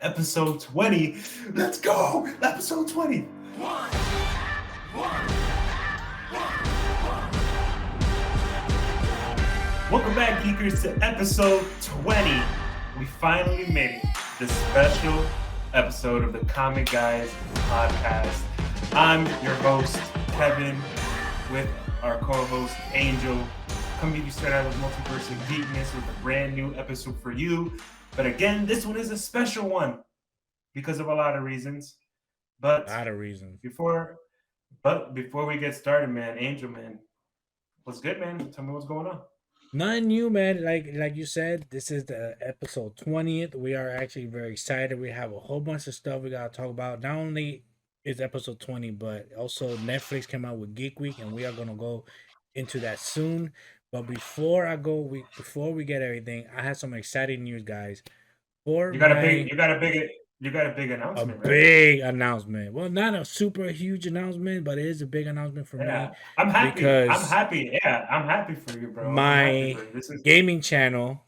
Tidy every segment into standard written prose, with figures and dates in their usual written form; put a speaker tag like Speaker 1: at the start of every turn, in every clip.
Speaker 1: episode 20. Let's go! Episode 20. Welcome back, Geekers, to episode 20. We finally made it. The special episode of the Comic Guys podcast. I'm your host, Kevin, with our co-host, Angel. Coming to you straight out of Multiverse and Geekness with a brand new episode for you. But again, this one is a special one because of a lot of reasons. But
Speaker 2: A lot of reasons.
Speaker 1: before we get started, man, Angel, man, what's good, man? Tell me what's going on.
Speaker 2: Nothing new, man. Like you said, this is the episode 20th. We are actually very excited. We have a whole bunch of stuff we gotta talk about. Not only is episode 20, but also Netflix came out with Geek Week, and we are gonna go into that soon. But before we get everything, I have some exciting news, guys. For
Speaker 1: You got a
Speaker 2: my
Speaker 1: big, you got a big, you got a big
Speaker 2: a
Speaker 1: announcement, right?
Speaker 2: big announcement. Well, not a super huge announcement, but it is a big announcement for
Speaker 1: Yeah,
Speaker 2: me
Speaker 1: I'm happy. I'm
Speaker 2: because
Speaker 1: happy. Yeah, I'm happy for you, bro. I'm happy
Speaker 2: my
Speaker 1: for you. This is
Speaker 2: gaming channel,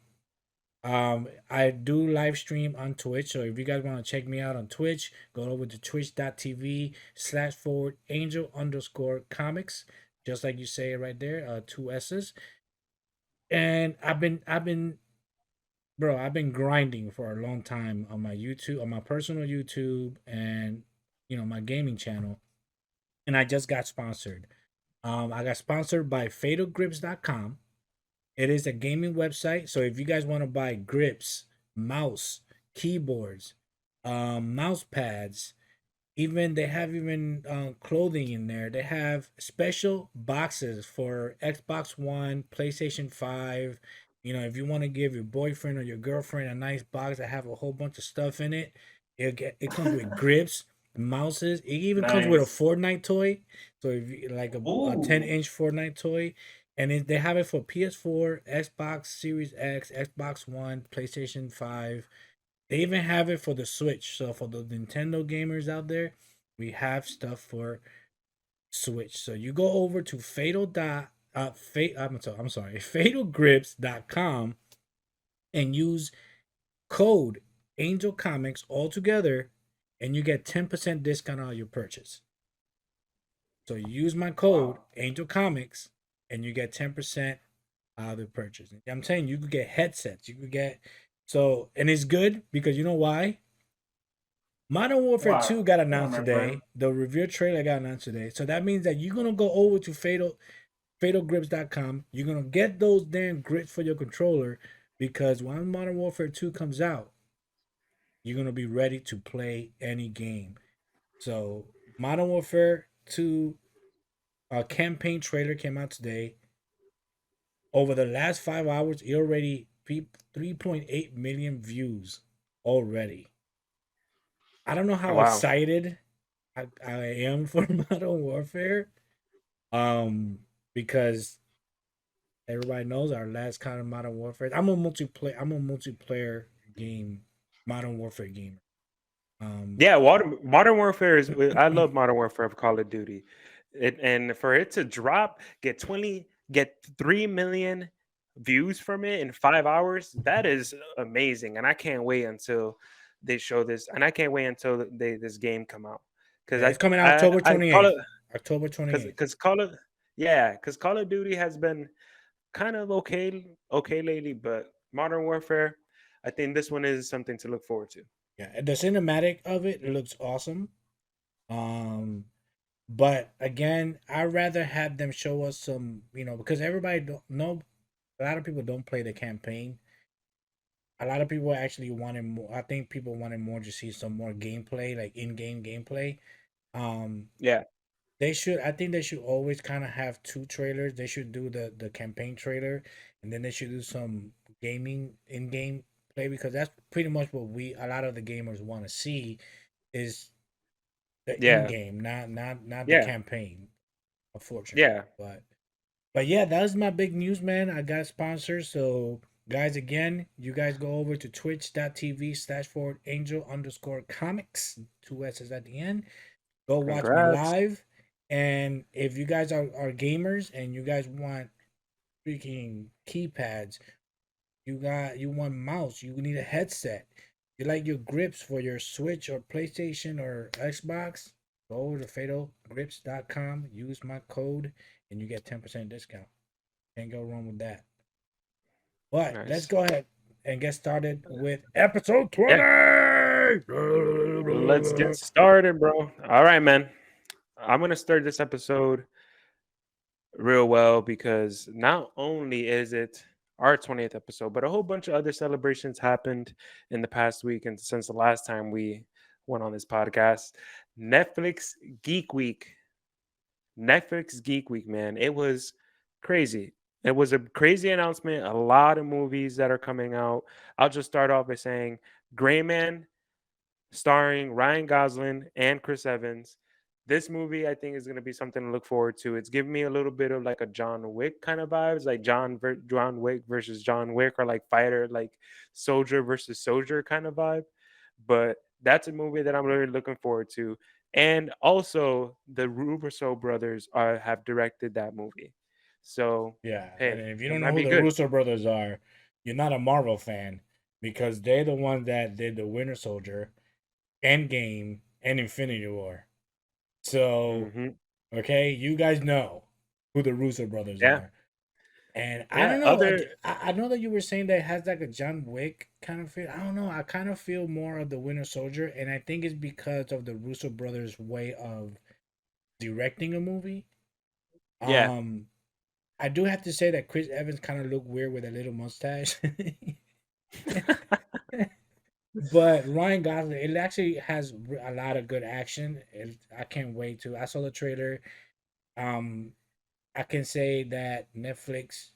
Speaker 2: I do live stream on Twitch. So if you guys want to check me out on Twitch, go over to twitch.tv/forward angel underscore comics, just like you say it right there, two S's. And I've been grinding for a long time on my YouTube, on my personal YouTube, and my gaming channel. And I just got sponsored. I got sponsored by fatalgrips.com. It is a gaming website. So if you guys want to buy grips, mouse, keyboards, mouse pads, even they have even clothing in there. They have special boxes for Xbox One, PlayStation 5. If you want to give your boyfriend or your girlfriend a nice box that have a whole bunch of stuff in it, it comes with grips, mouses. It even comes with a
Speaker 1: nice.
Speaker 2: Fortnite toy. So if you like a
Speaker 1: Ooh,
Speaker 2: 10-inch Fortnite toy, and they have it for PS4, Xbox Series X, Xbox One, PlayStation 5. They even have it for the Switch. So for the Nintendo gamers out there, we have stuff for Switch. So you go over to fatalgrips.com and use code Angel Comics all together, and you get 10% discount on your purchase. So you use my code
Speaker 1: wow.
Speaker 2: Angel Comics and you get 10% out of the purchase. I'm saying you could get headsets. You could get and it's good because you know why? Modern Warfare
Speaker 1: Wow.
Speaker 2: 2 got
Speaker 1: Wow,
Speaker 2: announced
Speaker 1: my friend.
Speaker 2: today. The review trailer got announced today. So that means that you're gonna go over to fatalgrips.com. You're gonna get those damn grips for your controller because when Modern Warfare 2 comes out, you're gonna be ready to play any game. So Modern Warfare 2 campaign trailer came out today. Over the last 5 hours, it already 3.8 million views already. I don't know how
Speaker 3: Wow.
Speaker 2: excited I am for Modern Warfare. Um, because everybody knows our last kind of Modern Warfare. I'm a multiplayer game, Modern Warfare gamer. Um,
Speaker 3: Yeah, Modern Warfare is. I love Modern Warfare of Call of Duty, and for it to drop, get 3 million views from it in 5 hours. That is amazing, and I can't wait until they show this, and I can't wait until this game come out because
Speaker 2: yeah, it's coming out October
Speaker 3: I call
Speaker 2: 28th.
Speaker 3: it
Speaker 2: October 28th.
Speaker 3: because Call of Duty has been kind of okay lately, but Modern Warfare, I think this one is something to look forward to.
Speaker 2: Yeah, the cinematic of it looks awesome. Um, but again, I'd rather have them show us some, because everybody don't know. A lot of people don't play the campaign. A lot of people actually wanted more. I think people wanted more to see some more gameplay, like in-game gameplay. Um,
Speaker 3: Yeah.
Speaker 2: they should. I think they should always kind of have two trailers. They should do the campaign trailer, and then they should do some gaming in-game play because that's pretty much what a lot of the gamers want to see is the
Speaker 3: Yeah.
Speaker 2: in-game, not the
Speaker 3: Yeah.
Speaker 2: campaign. Unfortunately,
Speaker 3: Yeah.
Speaker 2: but yeah, that was my big news, man. I got sponsors, so guys, again, you guys go over to twitch.tv/forward angel underscore comics, two S's at the end. Go watch me
Speaker 3: Congrats.
Speaker 2: live. And if you guys are gamers and you guys want freaking keypads, you want mouse, you need a headset. You like your grips for your Switch or PlayStation or Xbox? Go to fatalgrips.com, use my code, and you get 10% discount. Can't go wrong with that. But let's
Speaker 3: Nice.
Speaker 2: go ahead and get started with episode
Speaker 3: Yeah.
Speaker 2: 20.
Speaker 3: Let's get started, bro. All right, man. I'm gonna start this episode real well because not only is it our 20th episode, but a whole bunch of other celebrations happened in the past week and since the last time we went on this podcast. Netflix Geek Week. Netflix Geek Week, man. It was crazy. It was a crazy announcement. A lot of movies that are coming out. I'll just start off by saying Gray Man, starring Ryan Gosling and Chris Evans. This movie, I think, is going to be something to look forward to. It's giving me a little bit of like a John Wick kind of vibes, like John Wick versus John Wick, or like fighter, like soldier versus soldier kind of vibe. But that's a movie that I'm really looking forward to. And also, the Russo brothers have directed that movie. So,
Speaker 2: Yeah, and
Speaker 3: hey,
Speaker 2: if you
Speaker 3: it
Speaker 2: don't know
Speaker 3: might
Speaker 2: who
Speaker 3: be
Speaker 2: the
Speaker 3: good.
Speaker 2: Russo brothers are, you're not a Marvel fan because they're the ones that did the Winter Soldier, Endgame, and Infinity War. So,
Speaker 3: Hmm.
Speaker 2: okay, you guys know who the Russo brothers
Speaker 3: Yeah.
Speaker 2: are. And I
Speaker 3: Yeah.
Speaker 2: don't know.
Speaker 3: Other,
Speaker 2: I know that you were saying that it has like a John Wick kind of feel. I don't know. I kind of feel more of the Winter Soldier, and I think it's because of the Russo brothers' way of directing a movie.
Speaker 3: yeah.
Speaker 2: Um, I do have to say that Chris Evans kind of looked weird with a little mustache. But Ryan Gosling, it actually has a lot of good action. I can't wait to. I saw the trailer. Um, I can say that Netflix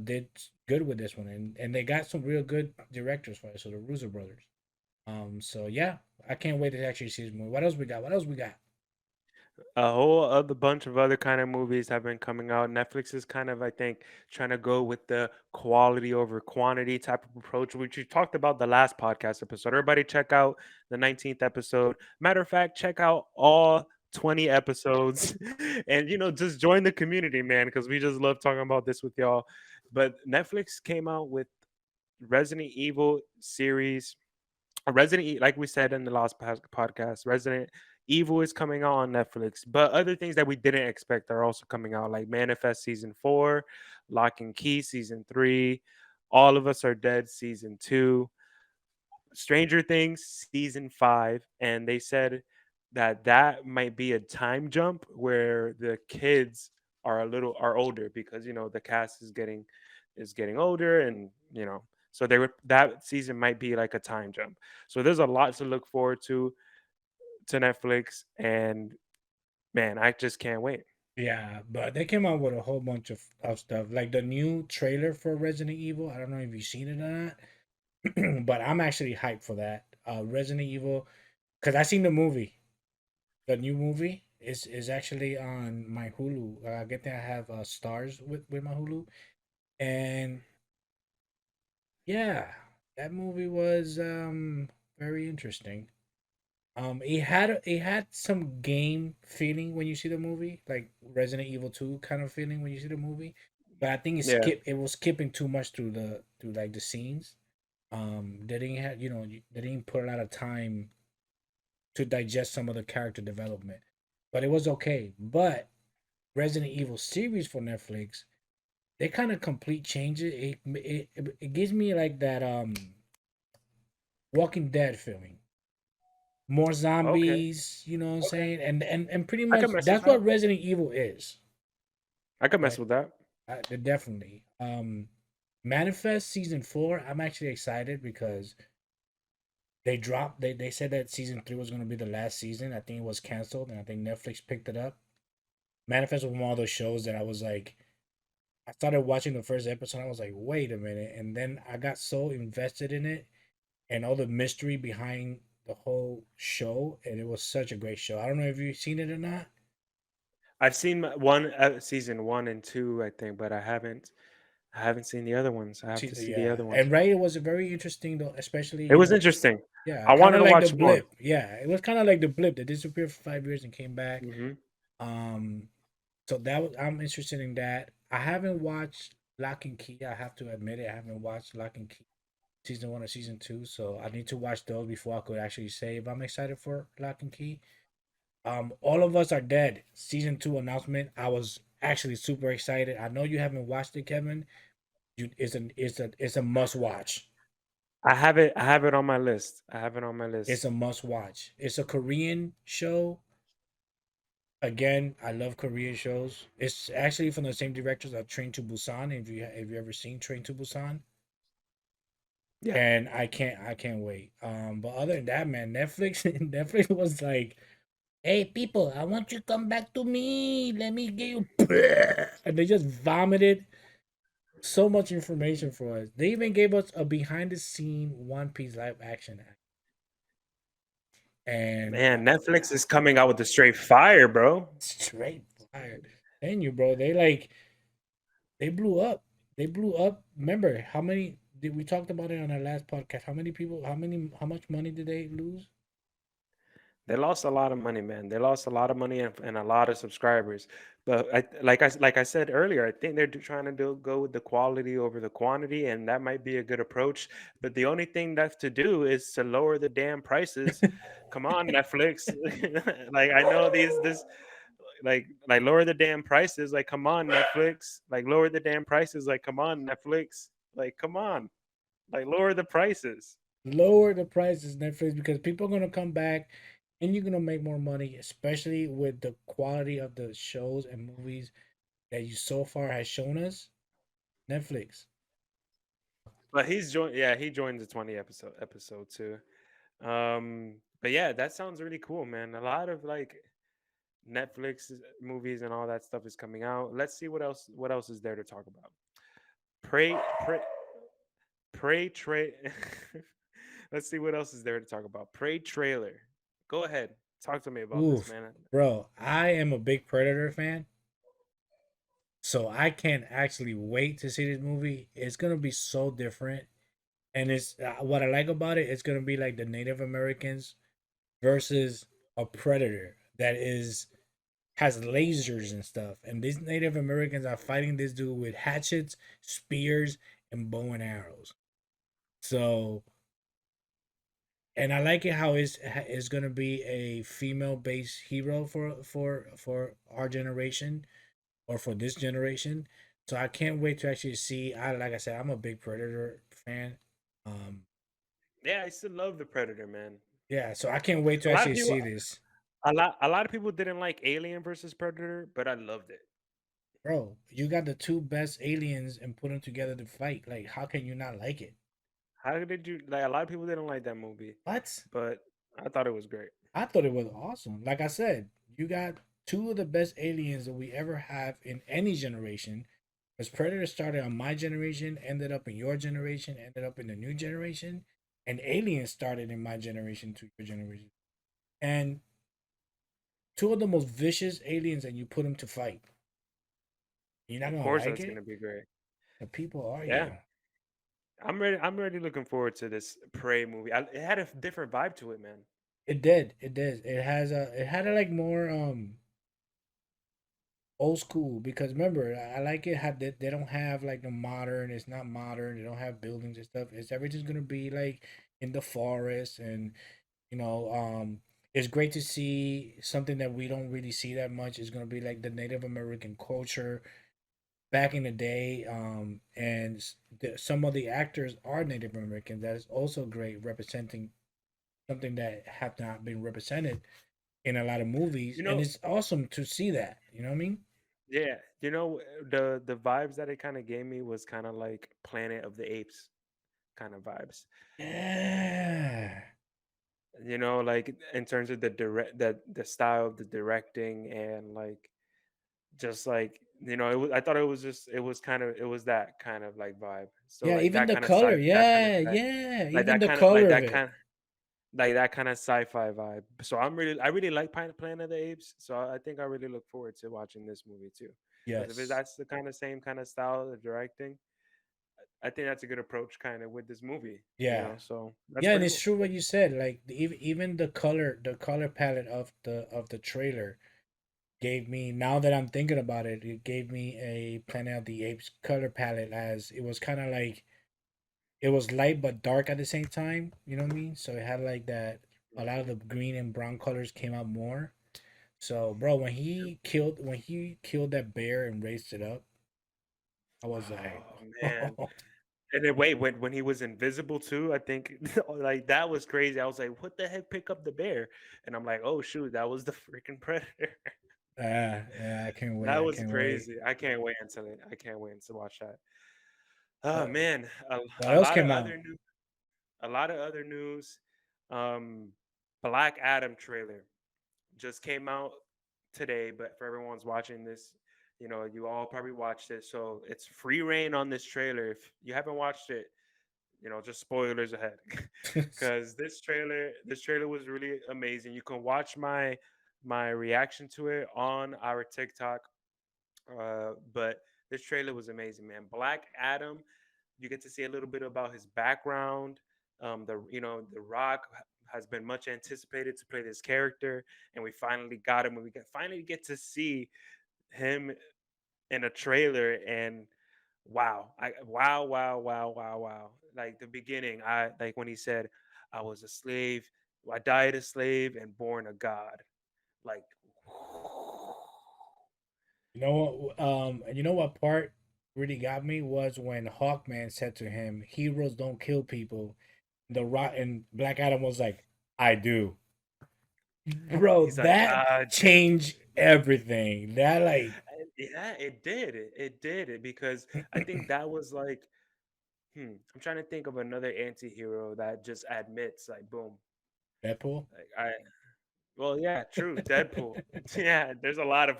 Speaker 2: did good with this one, and they got some real good directors for it. So the Russo brothers. So yeah, I can't wait to actually see this movie. What else we got? What else we got?
Speaker 3: A whole other bunch of other kind of movies have been coming out. Netflix is kind of, I think, trying to go with the quality over quantity type of approach, which we talked about the last podcast episode. Everybody check out the 19th episode. Matter of fact, check out all 20 episodes and just join the community, man, because we just love talking about this with y'all. But Netflix came out with Resident Evil series, like we said in the last podcast, Resident Evil is coming out on Netflix, but other things that we didn't expect are also coming out, like Manifest season 4, Lock and Key season 3, All of Us Are Dead season 2, Stranger Things season 5, and they said that might be a time jump where the kids are older because the cast is getting older, and so that season might be like a time jump. So there's a lot to look forward to Netflix, and man, I just can't wait.
Speaker 2: Yeah, but they came out with a whole bunch of stuff, like the new trailer for Resident Evil. I don't know if you've seen it or not, but I'm actually hyped for that. Resident Evil, because I seen the movie. The new movie is actually on my Hulu. I get that I have stars with my Hulu, and yeah, that movie was very interesting. It had some game feeling when you see the movie, like Resident Evil 2 kind of feeling when you see the movie. But I think
Speaker 3: Yeah.
Speaker 2: it was skipping too much through like the scenes. They didn't have they didn't put a lot of time to digest some of the character development. But it was okay. But Resident Evil series for Netflix, they kind of complete change it. It gives me like that Walking Dead feeling. More
Speaker 3: Okay.
Speaker 2: zombies, you know what I'm
Speaker 3: Okay.
Speaker 2: saying? And pretty
Speaker 3: I
Speaker 2: much
Speaker 3: can mess with
Speaker 2: that's what
Speaker 3: that.
Speaker 2: Resident Evil is.
Speaker 3: I can mess
Speaker 2: Right?
Speaker 3: with that.
Speaker 2: Definitely. Manifest season 4, I'm actually excited because they said that season 3 was gonna be the last season. I think it was canceled and I think Netflix picked it up. Manifest was one of those shows that I was like, I started watching the first episode. I was like, wait a minute. And then I got so invested in it and all the mystery behind the whole show. And it was such a great show. I don't know if you've seen it or not.
Speaker 3: I've seen one season 1 and 2, I think, but I haven't seen the other ones. I have to see the
Speaker 2: Yeah.
Speaker 3: other ones.
Speaker 2: And right, it was very interesting though, especially,
Speaker 3: It was interesting.
Speaker 2: yeah,
Speaker 3: I
Speaker 2: kind
Speaker 3: wanted
Speaker 2: of
Speaker 3: to
Speaker 2: like the
Speaker 3: watch more.
Speaker 2: blip. Yeah. It was kind of like the blip that disappeared for 5 years and came back.
Speaker 3: Hmm.
Speaker 2: Um, so I'm interested in that. I haven't watched Lock and Key. I have to admit it. I haven't watched Lock and Key season 1 or season 2. So I need to watch those before I could actually say if I'm excited for Lock and Key. All of Us Are Dead season 2 announcement. I was actually super excited. I know you haven't watched it, Kevin. It's a must watch.
Speaker 3: I have it. I have it on my list. I have it on my
Speaker 2: It's
Speaker 3: list.
Speaker 2: a must watch. It's a Korean show. Again, I love Korean shows. It's actually from the same directors of Train to Busan. If you ever seen Train to Busan,
Speaker 3: Yeah.
Speaker 2: and I can't wait. But other than that, man, Netflix Netflix was like, "Hey, people, I want you to come back to me. Let me get you," and they just vomited so much information for us. They even gave us a behind the scene One Piece live action act. And
Speaker 3: Man, Netflix is coming out with the straight fire, bro.
Speaker 2: straight fire. And you, bro, they blew up. They blew up. Remember how many did we talked about it on our last podcast? How many people? How much money did they lose?
Speaker 3: They lost a lot of money, man. They lost a lot of money and a lot of subscribers. But like I said earlier, I think they're trying to go with the quality over the quantity, and that might be a good approach. But the only thing left to do is to lower the damn prices. Come on, Netflix. Like I know these this like lower the damn prices. Like come on, Netflix. Like lower the damn prices. Like come on, Netflix. Like come on. Like lower the prices.
Speaker 2: Lower the prices, Netflix, because people are gonna come back and you're gonna make more money, especially with the quality of the shows and movies that you so far has shown us. Netflix.
Speaker 3: But he's joined. Yeah, he joined the 20 episode too. But yeah, that sounds really cool, man. A lot of like Netflix movies and all that stuff is coming out. Let's see what else is there to talk about. Pray pray tray. Let's see what else is there to talk about. Pray trailer. Go ahead. Talk to me about this,
Speaker 2: Oof,
Speaker 3: man.
Speaker 2: bro, I am a big Predator fan, so I can't actually wait to see this movie. It's gonna be so different, and it's what I like about it. It's gonna be like the Native Americans versus a predator that is has lasers and stuff, and these Native Americans are fighting this dude with hatchets, spears, and bow and arrows. So, and I like it how it's gonna be a female based hero for our generation or for this generation. So I can't wait to actually see. I like I said, I'm a big Predator fan. Um,
Speaker 3: Yeah, I still love the Predator, man.
Speaker 2: yeah, so I can't wait to
Speaker 3: A lot of
Speaker 2: actually
Speaker 3: people
Speaker 2: see this,
Speaker 3: a lot of people didn't like Alien versus Predator, but I loved it.
Speaker 2: bro. You got the two best aliens and put them together to fight. Like, how can you not like it?
Speaker 3: How did you like? A lot of people didn't like that movie,
Speaker 2: What?
Speaker 3: but I thought it was great.
Speaker 2: I thought it was awesome. Like I said, you got two of the best aliens that we ever have in any generation. Because Predator started on my generation, ended up in your generation, ended up in the new generation, and Alien started in my generation to your generation. And two of the most vicious aliens, and you put them to fight. You're not
Speaker 3: Of
Speaker 2: gonna
Speaker 3: course,
Speaker 2: like
Speaker 3: that's
Speaker 2: it.
Speaker 3: gonna be great.
Speaker 2: The people are
Speaker 3: Yeah,
Speaker 2: you.
Speaker 3: I'm ready. I'm really looking forward to this Prey movie. It had a different vibe to it, man.
Speaker 2: It did. It did. It had a like more old school because remember I like it how they don't have like the modern. It's not modern. They don't have buildings and stuff. It's everything's gonna be like in the forest and you know it's great to see something that we don't really see that much. It's gonna be like the Native American culture back in the day. And some of the actors are Native Americans. That is also great representing something that have not been represented in a lot of movies,
Speaker 3: You
Speaker 2: and
Speaker 3: know,
Speaker 2: it's awesome to see that. You know what I mean?
Speaker 3: yeah. The vibes that it kind of gave me was kind of like Planet of the Apes kind of vibes.
Speaker 2: Yeah.
Speaker 3: Like in terms of the style of the directing and like just like I thought it was kind of it was that kind of like vibe. So
Speaker 2: Yeah,
Speaker 3: like
Speaker 2: even
Speaker 3: that
Speaker 2: the
Speaker 3: kind of
Speaker 2: color.
Speaker 3: that kind of
Speaker 2: Yeah, yeah.
Speaker 3: like
Speaker 2: Even
Speaker 3: that
Speaker 2: the
Speaker 3: kind of
Speaker 2: color of it.
Speaker 3: like that kind of sci-fi vibe. So I really like Planet of the Apes. So I think I really look forward to watching this movie too. Because if
Speaker 2: Yes.
Speaker 3: that's the kind of same kind of style of directing, I think that's a good approach kind of with this movie.
Speaker 2: Yeah.
Speaker 3: So that's
Speaker 2: Yeah, and
Speaker 3: pretty
Speaker 2: it's
Speaker 3: cool.
Speaker 2: true what you said. Like even the color palette of the trailer gave me. Now that I'm thinking about it, it gave me a Planet of the Apes color palette as it was kind of like it was light but dark at the same time. You know what I mean? So it had like that. A lot of the green and brown colors came out more. So, bro, when he killed that bear and raised it up, I was like,
Speaker 3: Oh man. And then wait, when he was invisible too, I think like that was crazy. I was like, what the heck pick up the bear? And I'm like, oh shoot, that was the freaking predator.
Speaker 2: yeah, I can't wait.
Speaker 3: That
Speaker 2: I
Speaker 3: was
Speaker 2: can't wait.
Speaker 3: crazy. I can't wait to watch that. Oh
Speaker 2: What
Speaker 3: man,
Speaker 2: what
Speaker 3: a
Speaker 2: else
Speaker 3: lot of
Speaker 2: came out?
Speaker 3: other news. A lot of other news. Um, Black Adam trailer just came out today, but for everyone's watching this, you all probably watched it. So it's free reign on this trailer. If you haven't watched it, just spoilers ahead. Because this trailer was really amazing. You can watch my reaction to it on our TikTok. But this trailer was amazing, man. Black Adam, you get to see a little bit about his background. The Rock has been much anticipated to play this character, and we finally got him. And finally get to see him in a trailer. And wow, wow. Like the beginning, I like when he said, "I was a slave, I died a slave, and born a god." Like,
Speaker 2: You know what? You know what part really got me was when Hawkman said to him, "Heroes don't kill people." The Rock and Black Adam was like, "I do." Bro,
Speaker 3: he's like,
Speaker 2: that
Speaker 3: "Ah, dude."
Speaker 2: changed everything. That like
Speaker 3: Yeah, it did. It did it because I think that was like, I'm trying to think of another anti-hero that just admits, like, boom,
Speaker 2: Deadpool.
Speaker 3: like well, yeah, true, Deadpool. Yeah, there's a lot of,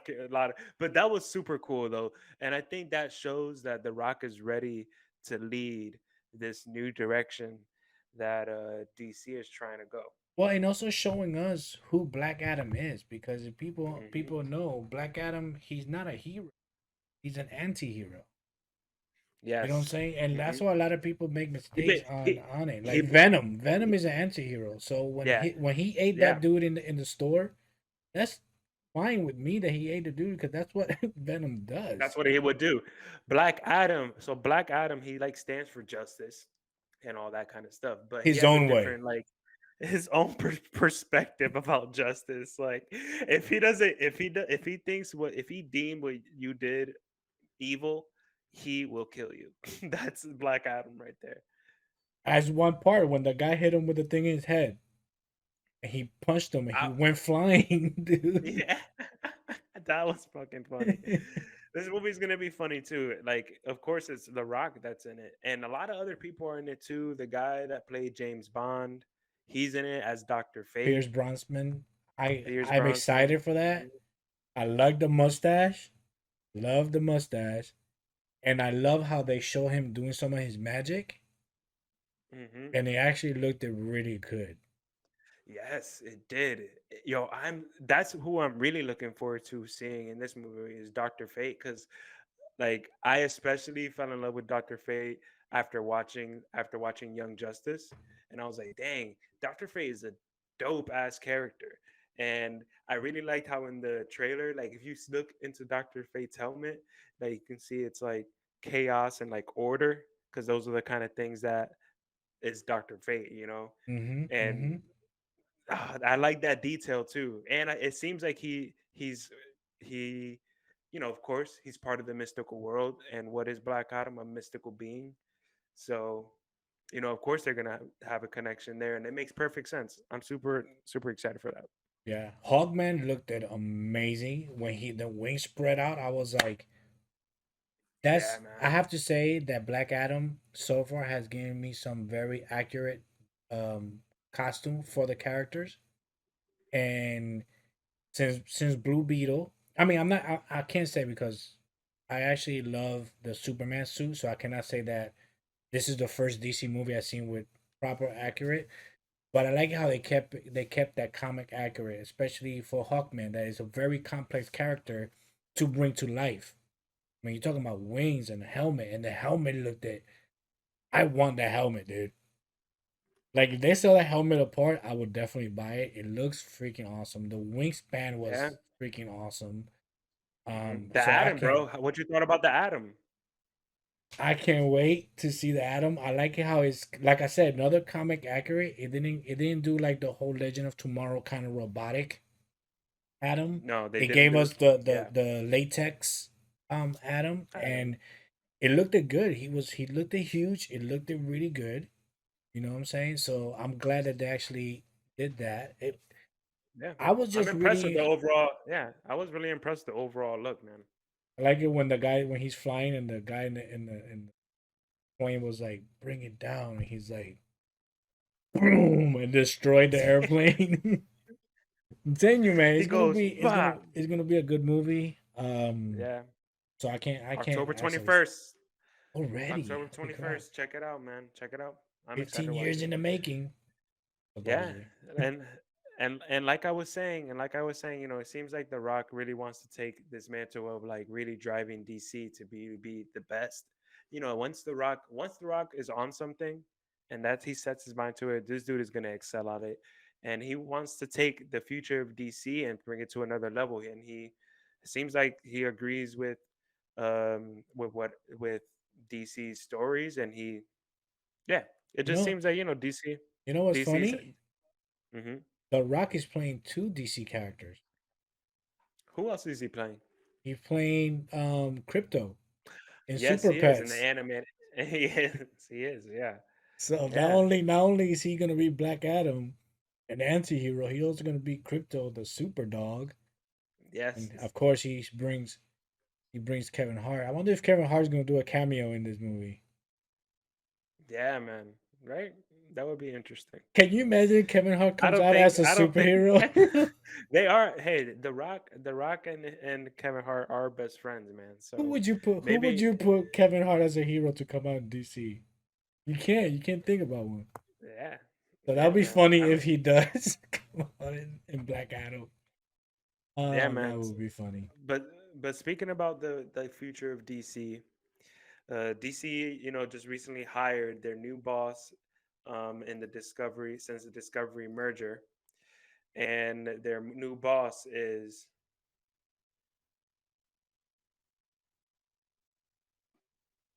Speaker 3: but that was super cool though, and I think that shows that The Rock is ready to lead this new direction that DC is trying to go.
Speaker 2: Well, and also showing us who Black Adam is, because if
Speaker 3: Hmm.
Speaker 2: people know Black Adam, he's not a hero. He's an anti-hero. You know what I'm
Speaker 3: Yes.
Speaker 2: saying? And
Speaker 3: Hmm.
Speaker 2: that's why a lot of people make
Speaker 3: He,
Speaker 2: mistakes
Speaker 3: ba-
Speaker 2: on it. Like
Speaker 3: he,
Speaker 2: Venom. Venom
Speaker 3: he,
Speaker 2: is an anti-hero. So
Speaker 3: yeah,
Speaker 2: when he ate
Speaker 3: yeah.
Speaker 2: that dude in the store, that's fine with me that he ate the dude because that's what Venom
Speaker 3: That's
Speaker 2: does.
Speaker 3: what he would do. Black Adam. So Black Adam, he like stands for justice and all that kind of stuff. But he
Speaker 2: His
Speaker 3: has a
Speaker 2: own way.
Speaker 3: different like his own perspective about justice. Like if he doesn't, if he thinks if he deem what you did evil, he will kill you. That's Black Adam right there.
Speaker 2: As one part when the guy hit him with the thing in his head and he punched him and he
Speaker 3: I,
Speaker 2: went flying, dude.
Speaker 3: yeah, that was fucking funny. This movie's gonna be funny too. Like, of course, it's The Rock that's in it, and a lot of other people are in it too. The guy that played James Bond, he's in it as Doctor
Speaker 2: Pierce
Speaker 3: Fate.
Speaker 2: Brosnan.
Speaker 3: Pierce
Speaker 2: I'm
Speaker 3: Bronson.
Speaker 2: excited for that. I like the mustache. Love the mustache. And I love how they show him doing some of his magic.
Speaker 3: Mm-hmm.
Speaker 2: And it actually looked really good.
Speaker 3: Yes, it did. Yo, that's who I'm really looking forward to seeing in this movie is Doctor Fate because like I especially fell in love with Doctor Fate after watching Young Justice, and I was like, dang, Doctor Fate is a dope ass character, and I really liked how in the trailer, like if you look into Doctor Fate's helmet, that you can see it's like chaos and like order, because those are the kind of things that is Doctor Fate.
Speaker 2: Mm-hmm.
Speaker 3: And
Speaker 2: Mm-hmm.
Speaker 3: I like that detail too, and it seems like he, of course, he's part of the mystical world. And what is Black Adam? A mystical being. So, of course, they're gonna have a connection there, and it makes perfect sense. I'm super super excited for that.
Speaker 2: Yeah. Hogman looked at amazing when he the wings spread out. I was like,
Speaker 3: Yeah,
Speaker 2: that's I
Speaker 3: man.
Speaker 2: have to say that Black Adam so far has given me some very accurate um costume for the characters. And since Blue Beetle, I mean I can't say because I actually love the Superman suit, so I cannot say that this is the first DC movie I've seen with proper accurate. But I like how they kept that comic accurate, especially for Hawkman. That is a very complex character to bring to life. I mean, you're talking about wings and a helmet, and the helmet looked at. I want that helmet, dude. Like if they sell that helmet apart, I would definitely buy it. It looks freaking awesome. The wingspan
Speaker 3: Yeah.
Speaker 2: was freaking awesome.
Speaker 3: Hmm. The
Speaker 2: So I
Speaker 3: Atom,
Speaker 2: can
Speaker 3: bro. What you thought about the Atom?
Speaker 2: I can't wait to see the Atom. I like it how it's like I said, another comic accurate. It didn't do like the whole Legend of Tomorrow kind of robotic Atom.
Speaker 3: No, they
Speaker 2: It
Speaker 3: didn't
Speaker 2: gave
Speaker 3: do.
Speaker 2: us the
Speaker 3: Yeah,
Speaker 2: the latex Atom,
Speaker 3: Adam.
Speaker 2: and it looked it good. He looked it huge. It looked it really good. You know what I'm saying? So I'm glad that they actually did that.
Speaker 3: Yeah,
Speaker 2: I was
Speaker 3: I'm
Speaker 2: just
Speaker 3: impressed with the
Speaker 2: really
Speaker 3: overall. Yeah, I was really impressed with the overall look, man.
Speaker 2: I like it when the guy when he's flying and the guy in the plane was like, "Bring it down," and he's like, "Boom!" and destroyed the airplane. I'm telling you, man,
Speaker 3: He
Speaker 2: it's gonna
Speaker 3: goes,
Speaker 2: be
Speaker 3: bah.
Speaker 2: it's gonna be a good movie.
Speaker 3: Yeah,
Speaker 2: So I can't
Speaker 3: October
Speaker 2: actually
Speaker 3: 21st.
Speaker 2: already.
Speaker 3: October
Speaker 2: Holy crap!
Speaker 3: 21st. Check it out, man. Check it out. I'm excited
Speaker 2: 15
Speaker 3: to watch
Speaker 2: years
Speaker 3: it.
Speaker 2: in the making,
Speaker 3: Yeah,
Speaker 2: supposedly.
Speaker 3: and like I was saying, it seems like The Rock really wants to take this mantle of like really driving DC to be the best. Once The Rock is on something, and that he sets his mind to it, this dude is gonna excel at it, and he wants to take the future of DC and bring it to another level. And it seems like he agrees with DC's stories, and yeah, it
Speaker 2: You
Speaker 3: just
Speaker 2: know,
Speaker 3: seems like DC.
Speaker 2: you know what's
Speaker 3: DC's.
Speaker 2: funny?
Speaker 3: hmm
Speaker 2: The Rock is playing two DC characters.
Speaker 3: Who else is he playing?
Speaker 2: He's playing Crypto in
Speaker 3: Yes,
Speaker 2: Super
Speaker 3: he is in the
Speaker 2: Pets.
Speaker 3: animated. He is. He is. Yeah.
Speaker 2: So not
Speaker 3: Yeah.
Speaker 2: only not only is he gonna be Black Adam, an anti-hero, he also gonna be Crypto, the super dog.
Speaker 3: Yes.
Speaker 2: And of course he brings Kevin Hart. I wonder if Kevin Hart's gonna do a cameo in this movie.
Speaker 3: Yeah, man. Right. That would be interesting.
Speaker 2: Can you imagine Kevin Hart
Speaker 3: I
Speaker 2: comes
Speaker 3: don't
Speaker 2: out
Speaker 3: think.
Speaker 2: as a
Speaker 3: I don't think
Speaker 2: superhero?
Speaker 3: they are. Hey, The Rock, and Kevin Hart are best friends, man.
Speaker 2: Who
Speaker 3: So
Speaker 2: would you put? Who would
Speaker 3: maybe.
Speaker 2: you put Kevin Hart as a hero to come out in DC? You can't. You can't think about one.
Speaker 3: Yeah.
Speaker 2: So that'll
Speaker 3: Yeah,
Speaker 2: be
Speaker 3: man.
Speaker 2: funny
Speaker 3: I
Speaker 2: if
Speaker 3: mean.
Speaker 2: he does come out in Black Adam.
Speaker 3: Yeah,
Speaker 2: That
Speaker 3: man.
Speaker 2: would be funny.
Speaker 3: But speaking about the future of DC, DC, just recently hired their new boss in the Discovery since the Discovery merger, and their new boss is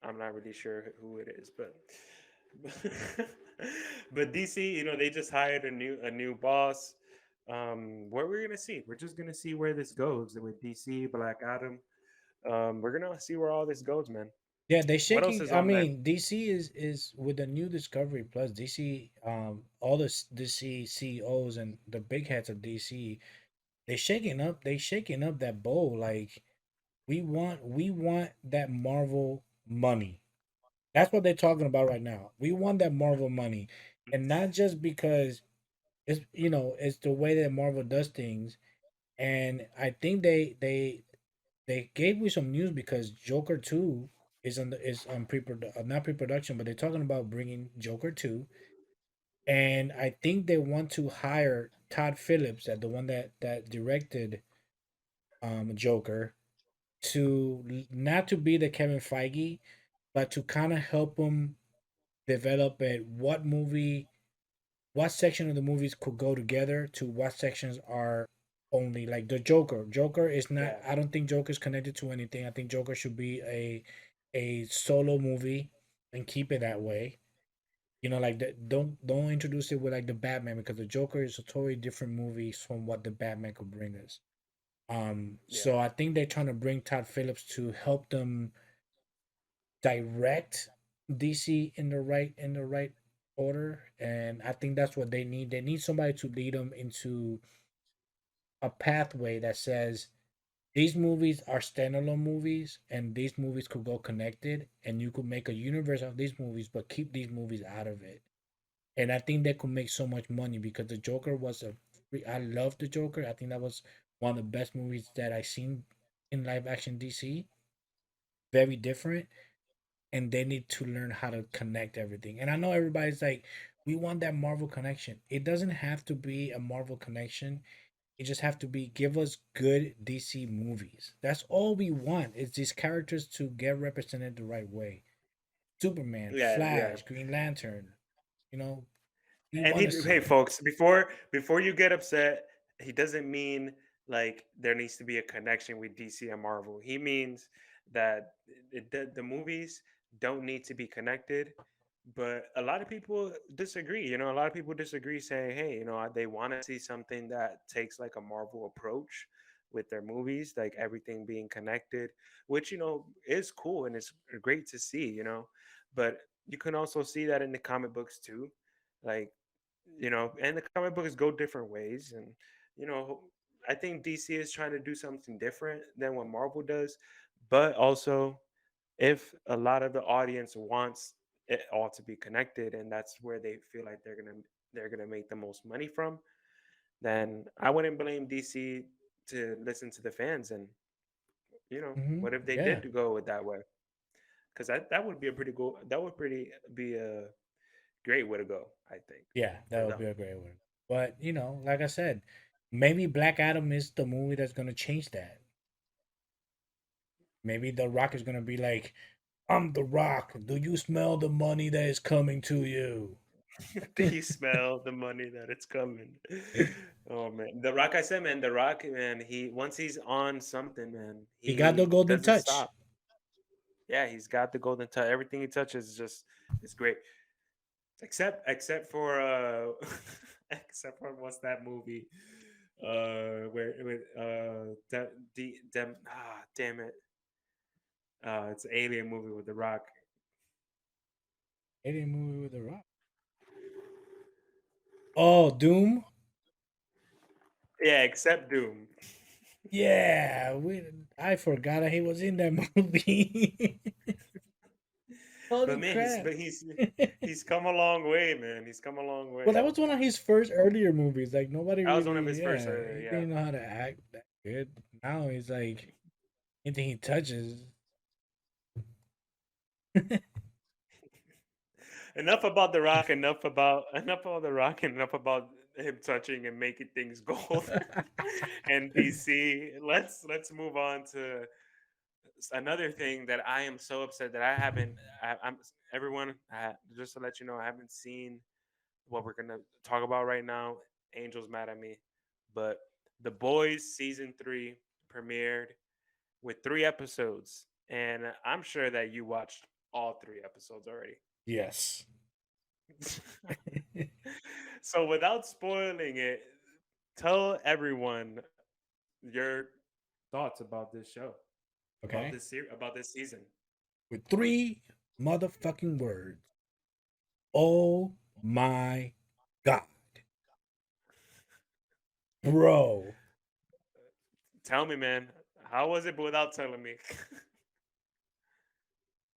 Speaker 3: I'm not really sure who it is, but but DC, they just hired a new boss. What we're gonna see, we're just gonna see where this goes with DC, Black Adam. We're gonna see where all this goes, man.
Speaker 2: Yeah, they
Speaker 3: What else
Speaker 2: shaking.
Speaker 3: is
Speaker 2: I
Speaker 3: on that?
Speaker 2: mean, DC is with the new Discovery Plus. DC, all the DC CEOs and the big heads of DC, they shaking up. They shaking up that bowl. Like we want that Marvel money. That's what they're talking about right now. We want that Marvel money, and not just because it's the way that Marvel does things. And I think they gave me some news because Joker 2 is on not pre-production, but they're talking about bringing Joker 2, and I think they want to hire Todd Phillips, the one that directed Joker, not to be the Kevin Feige, but to kind of help him develop it. What section of the movies could go together to what sections are only like the Joker. Joker is not.
Speaker 3: Yeah,
Speaker 2: I don't think Joker is connected to anything. I think Joker should be a solo movie and keep it that way. Like don't introduce it with like the Batman because the Joker is a totally different movie from what the Batman could bring us.
Speaker 3: yeah,
Speaker 2: So I think they're trying to bring Todd Phillips to help them direct DC in the right order, and I think that's what they need. They need somebody to lead them into a pathway that says these movies are standalone movies, and these movies could go connected, and you could make a universe of these movies, but keep these movies out of it. And I think they could make so much money because the Joker was I love the Joker. I think that was one of the best movies that I seen in live action DC. Very different, and they need to learn how to connect everything. And I know everybody's like, we want that Marvel connection. It doesn't have to be a Marvel connection. It just have to be give us good DC movies. That's all we want. Is these characters to get represented the right way. Superman,
Speaker 3: yeah, yeah.
Speaker 2: Flash, Green Lantern. You know, we
Speaker 3: And
Speaker 2: want to see
Speaker 3: hey,
Speaker 2: it.
Speaker 3: folks, before you get upset, he doesn't mean like there needs to be a connection with DC and Marvel. He means that the movies don't need to be connected. But a lot of people disagree. A lot of people disagree, saying, "Hey, they want to see something that takes like a Marvel approach with their movies, like everything being connected," which is cool and it's great to see. But you can also see that in the comic books too, like and the comic books go different ways, and you know, I think DC is trying to do something different than what Marvel does, but also if a lot of the audience wants it all to be connected and that's where they feel like they're gonna make the most money from, then I wouldn't blame DC to listen to the fans. And what if they
Speaker 2: Yeah.
Speaker 3: did to go with that way? Because that would be a pretty cool, that would pretty be a great way to go, I think,
Speaker 2: Yeah, that
Speaker 3: for
Speaker 2: would
Speaker 3: them.
Speaker 2: be a great one. But like I said, maybe Black Adam is the movie that's gonna change that. Maybe The Rock is gonna be like, "I'm The Rock. Do you smell the money that is coming to you?"
Speaker 3: Do you smell the money that it's coming? Oh man, The Rock. I said, man, The Rock, man. He once he's on something, man,
Speaker 2: He got the
Speaker 3: he
Speaker 2: golden
Speaker 3: doesn't
Speaker 2: touch.
Speaker 3: stop. Yeah, he's got the golden touch. Everything he touches is just is great. Except for except for what's that movie? Where with damn it. It's an alien movie with The Rock.
Speaker 2: Alien movie with The Rock. Oh, Doom.
Speaker 3: Yeah, except Doom.
Speaker 2: Yeah, I forgot he was in that movie.
Speaker 3: But
Speaker 2: Holy
Speaker 3: man,
Speaker 2: crap!
Speaker 3: he's come a long way, man. He's come a long
Speaker 2: Well,
Speaker 3: way.
Speaker 2: that was one of his first earlier movies. Like nobody
Speaker 3: That was one of
Speaker 2: really,
Speaker 3: his first
Speaker 2: yeah,
Speaker 3: earlier,
Speaker 2: he
Speaker 3: yeah.
Speaker 2: didn't know how to act that good. Now he's like anything he touches.
Speaker 3: Enough about The Rock. Enough about The Rock. And enough about him touching and making things gold. And DC. Let's move on to another thing that I am so upset that I haven't. I'm everyone. Just to let you know, I haven't seen what we're gonna talk about right now. Angel's mad at me, but The Boys season 3 premiered with 3 episodes, and I'm sure that you watched all 3 episodes already.
Speaker 2: Yes.
Speaker 3: So, without spoiling it, tell everyone your thoughts about this show,
Speaker 2: Okay.
Speaker 3: about this season.
Speaker 2: With 3 motherfucking words. Oh my god, bro,
Speaker 3: Tell me, man, how was it without telling me?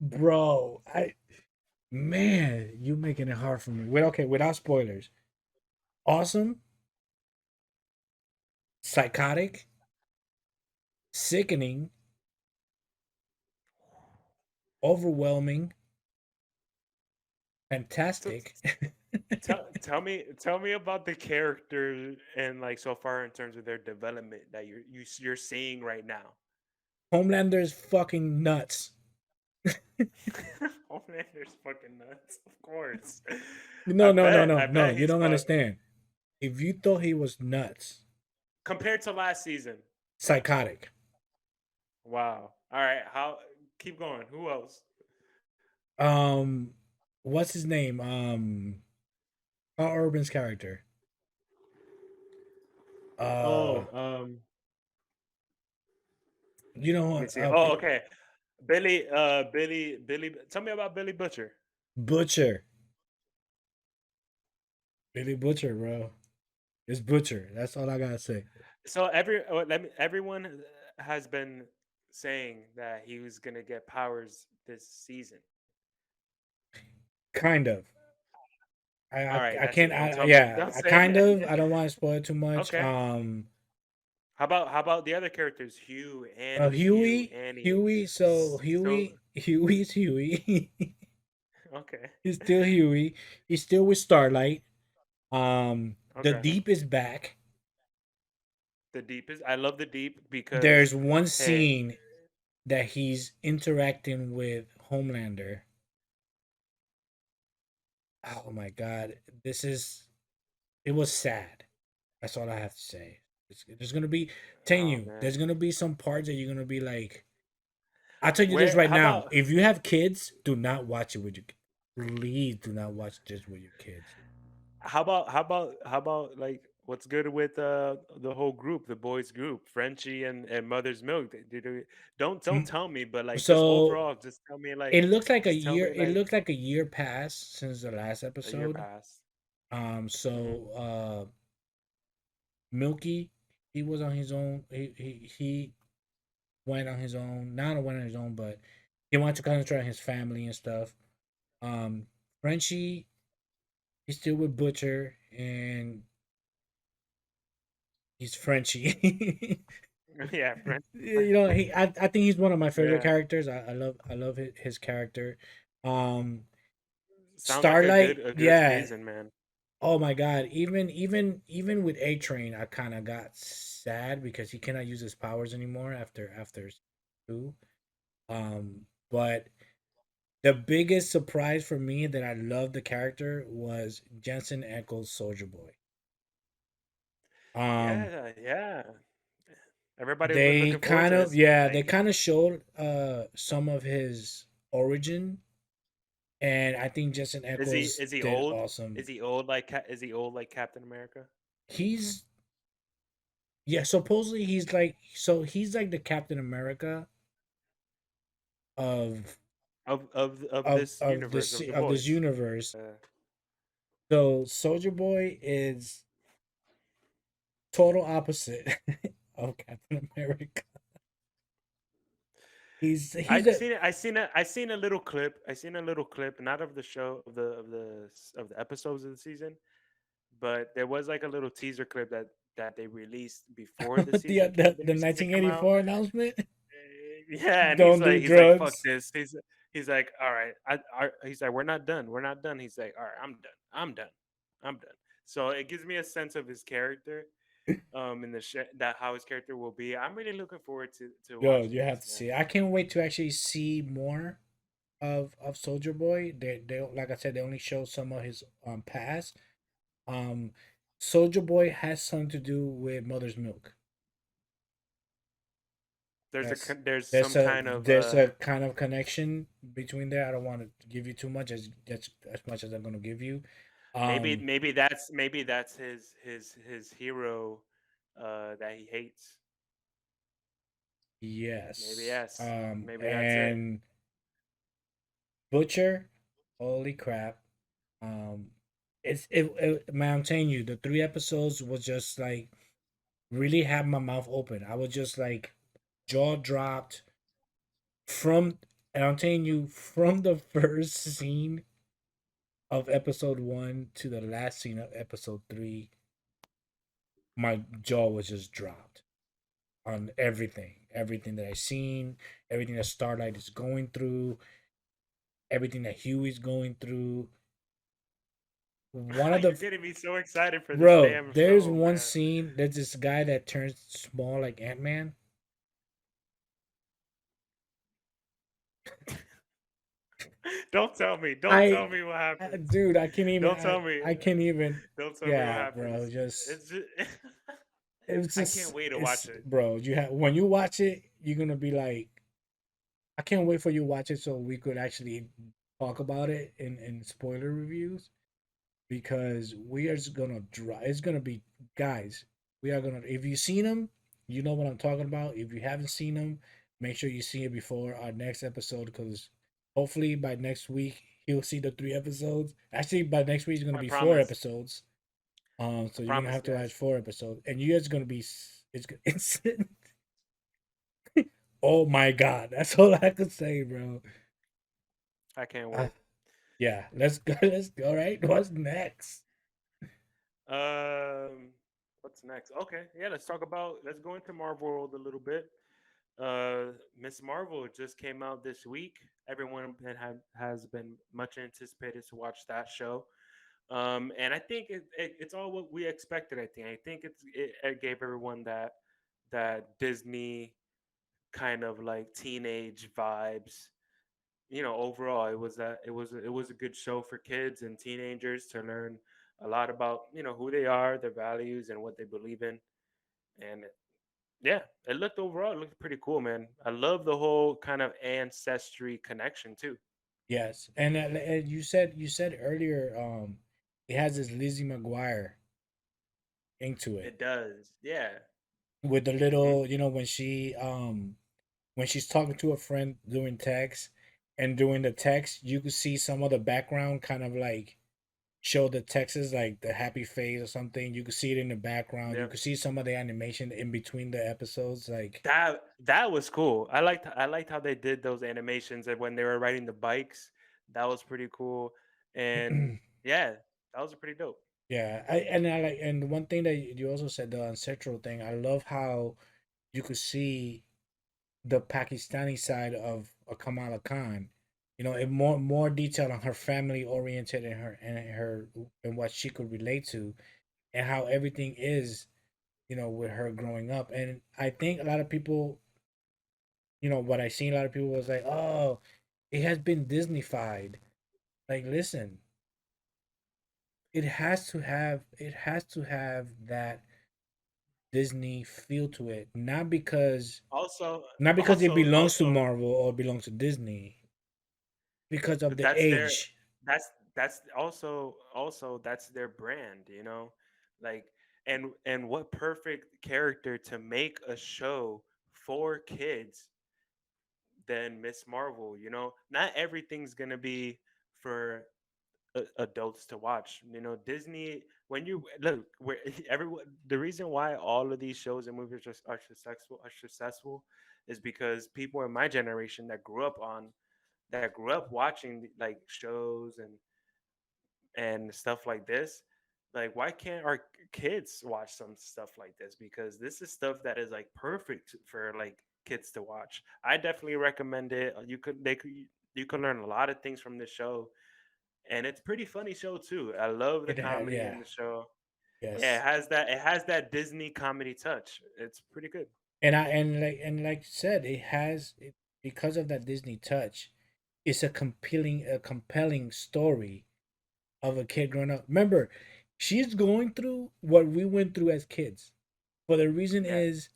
Speaker 2: bro. Man, you making it hard for me. Okay, without spoilers. Awesome, psychotic, sickening, overwhelming,
Speaker 3: So,
Speaker 2: fantastic.
Speaker 3: tell me about the characters and like so far in terms of their development that you're seeing right now.
Speaker 2: Homelander's fucking nuts.
Speaker 3: Homelander's fucking nuts, of course.
Speaker 2: No, no, no,
Speaker 3: I
Speaker 2: no, no.
Speaker 3: bet
Speaker 2: You
Speaker 3: he's
Speaker 2: don't
Speaker 3: fun.
Speaker 2: understand. If you thought he was nuts,
Speaker 3: Compared to last season.
Speaker 2: psychotic.
Speaker 3: Wow. All right. How? Keep going. Who else?
Speaker 2: Um, what's his name? Carl Urban's character. Uh,
Speaker 3: Oh,
Speaker 2: you know
Speaker 3: let me
Speaker 2: what?
Speaker 3: see. Oh, okay. Billy. Tell me about Billy Butcher.
Speaker 2: Butcher. Billy Butcher, bro. It's Butcher. That's all I gotta say.
Speaker 3: So everyone has been saying that he was gonna get powers this season.
Speaker 2: Kind of.
Speaker 3: All right,
Speaker 2: I
Speaker 3: that's it.
Speaker 2: can't.
Speaker 3: Don't tell me.
Speaker 2: Yeah.
Speaker 3: Don't
Speaker 2: I
Speaker 3: say
Speaker 2: kind of.
Speaker 3: it.
Speaker 2: I don't want to spoil it too much.
Speaker 3: Okay. How about the other characters? Hugh,
Speaker 2: Huey.
Speaker 3: Annie.
Speaker 2: Huey. So
Speaker 3: So
Speaker 2: Huey's Huey.
Speaker 3: okay.
Speaker 2: He's still Huey. He's still with Starlight. The
Speaker 3: Okay.
Speaker 2: Deep is back.
Speaker 3: The Deep is. I love the Deep because
Speaker 2: There's one
Speaker 3: hey,
Speaker 2: scene that he's interacting with Homelander. Oh my god, this is. It was sad. That's all I have to say. There's gonna be telling
Speaker 3: oh
Speaker 2: you.
Speaker 3: man.
Speaker 2: There's gonna be some parts that you're gonna be like, I'll tell you this
Speaker 3: Where?
Speaker 2: right
Speaker 3: How
Speaker 2: now.
Speaker 3: about
Speaker 2: If you have kids, do not watch it with your please do not watch this with your kids.
Speaker 3: how about like what's good with the whole group, the boys group, Frenchie and Mother's Milk? Don't
Speaker 2: Mm,
Speaker 3: tell me, but like just
Speaker 2: So
Speaker 3: overall, just tell me like
Speaker 2: it looks like a
Speaker 3: just tell
Speaker 2: year.
Speaker 3: me
Speaker 2: It
Speaker 3: like
Speaker 2: looks like a year passed since the last
Speaker 3: a year
Speaker 2: episode.
Speaker 3: passed. Hmm.
Speaker 2: So Milky, he was on his own. He went on his own. Not went on his own, but he wanted to concentrate on his family and stuff. Um, Frenchie, he's still with Butcher, and he's Frenchie.
Speaker 3: Yeah, French.
Speaker 2: I think he's one of my favorite
Speaker 3: Yeah,
Speaker 2: characters. I love his character. Um,
Speaker 3: sounds like
Speaker 2: Starlight,
Speaker 3: a good
Speaker 2: yeah.
Speaker 3: season, man.
Speaker 2: Oh my god, even with A Train, I kind of got sad because he cannot use his powers anymore after two. But the biggest surprise for me that I love the character was Jensen Ackles' Soldier Boy. Um,
Speaker 3: Yeah. Everybody was looking forward to this.
Speaker 2: they
Speaker 3: Like,
Speaker 2: kind of showed some of his origin, and I think Jensen
Speaker 3: is he
Speaker 2: Ackles
Speaker 3: is he
Speaker 2: did
Speaker 3: old?
Speaker 2: awesome.
Speaker 3: Is he old like Captain America?
Speaker 2: He's Yeah, supposedly he's like the Captain America of
Speaker 3: Of this universe of the
Speaker 2: of this
Speaker 3: boys.
Speaker 2: universe.
Speaker 3: Uh,
Speaker 2: So Soldier Boy is total opposite of Captain America. He's
Speaker 3: I've
Speaker 2: a
Speaker 3: seen it. I seen a little clip. I seen a little clip, not of the show of the episodes of the season, but there was like a little teaser clip that they released before the the
Speaker 2: the
Speaker 3: new season come out.
Speaker 2: 1984 announcement.
Speaker 3: Yeah, and
Speaker 2: Don't do
Speaker 3: he's like fuck
Speaker 2: drugs.
Speaker 3: this. He's like, all right, he's like, we're not done. We're not done. He's like, all right, I'm done. I'm done. I'm done. So it gives me a sense of his character, in the that how his character will be. I'm really looking forward to
Speaker 2: Yo,
Speaker 3: watching
Speaker 2: you have
Speaker 3: this,
Speaker 2: to
Speaker 3: man.
Speaker 2: see it. I can't wait to actually see more of Soldier Boy. They like I said, they only show some of his past. Um, Soldier Boy has something to do with Mother's Milk. That's
Speaker 3: There's some kind of
Speaker 2: there's a kind of connection between there. I don't want to give you too much as much as I'm gonna give you. Um,
Speaker 3: maybe that's his hero that he hates. Maybe
Speaker 2: yes.
Speaker 3: yes. Maybe that's it.
Speaker 2: And Butcher, holy crap. Um, man, I'm telling you, the 3 episodes was just like really had my mouth open. I was just like jaw dropped from, and I'm telling you, from the first scene of episode 1 to the last scene of episode 3, my jaw was just dropped on everything that I seen, everything that Starlight is going through, everything that Huey's going through. One of
Speaker 3: You're
Speaker 2: the
Speaker 3: getting me so excited for this
Speaker 2: Bro,
Speaker 3: damn
Speaker 2: there's
Speaker 3: show,
Speaker 2: one
Speaker 3: man.
Speaker 2: scene. There's this guy that turns small like Ant-Man.
Speaker 3: Don't tell me. Don't tell
Speaker 2: I,
Speaker 3: me what happens.
Speaker 2: dude, I can't even.
Speaker 3: Don't tell me.
Speaker 2: I can't even.
Speaker 3: Don't tell me what
Speaker 2: Yeah, bro.
Speaker 3: happens.
Speaker 2: Just
Speaker 3: It's just,
Speaker 2: it's
Speaker 3: I can't
Speaker 2: just
Speaker 3: wait to watch
Speaker 2: it's
Speaker 3: it.
Speaker 2: bro. You have when you watch it, you're gonna be like, I can't wait for you to watch it so we could actually talk about it in spoiler reviews because we are just gonna drive. It's gonna be guys. We are gonna. If you've seen them, you know what I'm talking about. If you haven't seen them, make sure you see it before our next episode because hopefully by next week he'll see the 3 episodes. Actually, by next week it's gonna
Speaker 3: I
Speaker 2: be 4
Speaker 3: promise.
Speaker 2: episodes.
Speaker 3: I
Speaker 2: So you're gonna
Speaker 3: promise,
Speaker 2: have to watch
Speaker 3: guys.
Speaker 2: 4 episodes, and you guys gonna be it's oh my god, that's all I could say, bro.
Speaker 3: I can't
Speaker 2: Uh,
Speaker 3: wait.
Speaker 2: yeah, let's go. Let's go. Right, what's next?
Speaker 3: Um, what's next? Okay, yeah, let's talk about. Let's go into Marvel World a little bit. Miss Marvel just came out this week. Everyone has been much anticipated to watch that show. And I think it's all what we expected. I think it gave everyone that Disney kind of like teenage vibes. Overall, it was a good show for kids and teenagers to learn a lot about who they are, their values, and what they believe in. And Yeah, it looked overall it looked pretty cool, man. I love the whole kind of ancestry connection too.
Speaker 2: Yes, and you said earlier, it has this Lizzie McGuire into it
Speaker 3: It does. Yeah.
Speaker 2: with the
Speaker 3: Hmm.
Speaker 2: little, when she's talking to a friend doing text, and doing the text, you could see some of the background kind of like show the text is like the happy face or something. You could see it in the background. You
Speaker 3: Yeah.
Speaker 2: could see some of the animation in between the episodes, like.
Speaker 3: That was cool. I liked how they did those animations and when they were riding the bikes. That was pretty cool. And yeah, that was pretty dope.
Speaker 2: Yeah, and one thing that you also said, the ancestral thing. I love how you could see the Pakistani side of Kamala Khan. In more detail on her family oriented, and what she could relate to, and how everything is, with her growing up. And I think a lot of people, what I seen, a lot of people was like, oh, it has been Disneyfied. Like, listen, it has to have that Disney feel to it,
Speaker 3: Also,
Speaker 2: not because it
Speaker 3: also,
Speaker 2: belongs to
Speaker 3: also,
Speaker 2: Marvel or belongs to Disney, because of the
Speaker 3: that's their
Speaker 2: age.
Speaker 3: that's that's their brand, like and what perfect character to make a show for kids than Miss Marvel. Not everything's gonna be for adults to watch. Disney. When you look, where everyone, the reason why all of these shows and movies are successful is because people in my generation that grew up watching like shows and stuff like this. Like, why can't our kids watch some stuff like this? Because this is stuff that is like perfect for like kids to watch. I definitely recommend it. You could learn a lot of things from this show, and it's pretty funny show too. I love the comedy
Speaker 2: Yeah,
Speaker 3: in the show. Yeah,
Speaker 2: yes.
Speaker 3: it has that Disney comedy touch. It's pretty good.
Speaker 2: And like you said, because of that Disney touch. It's a compelling story of a kid growing up. Remember, she's going through what we went through as kids. For the reason
Speaker 3: Yeah.
Speaker 2: is,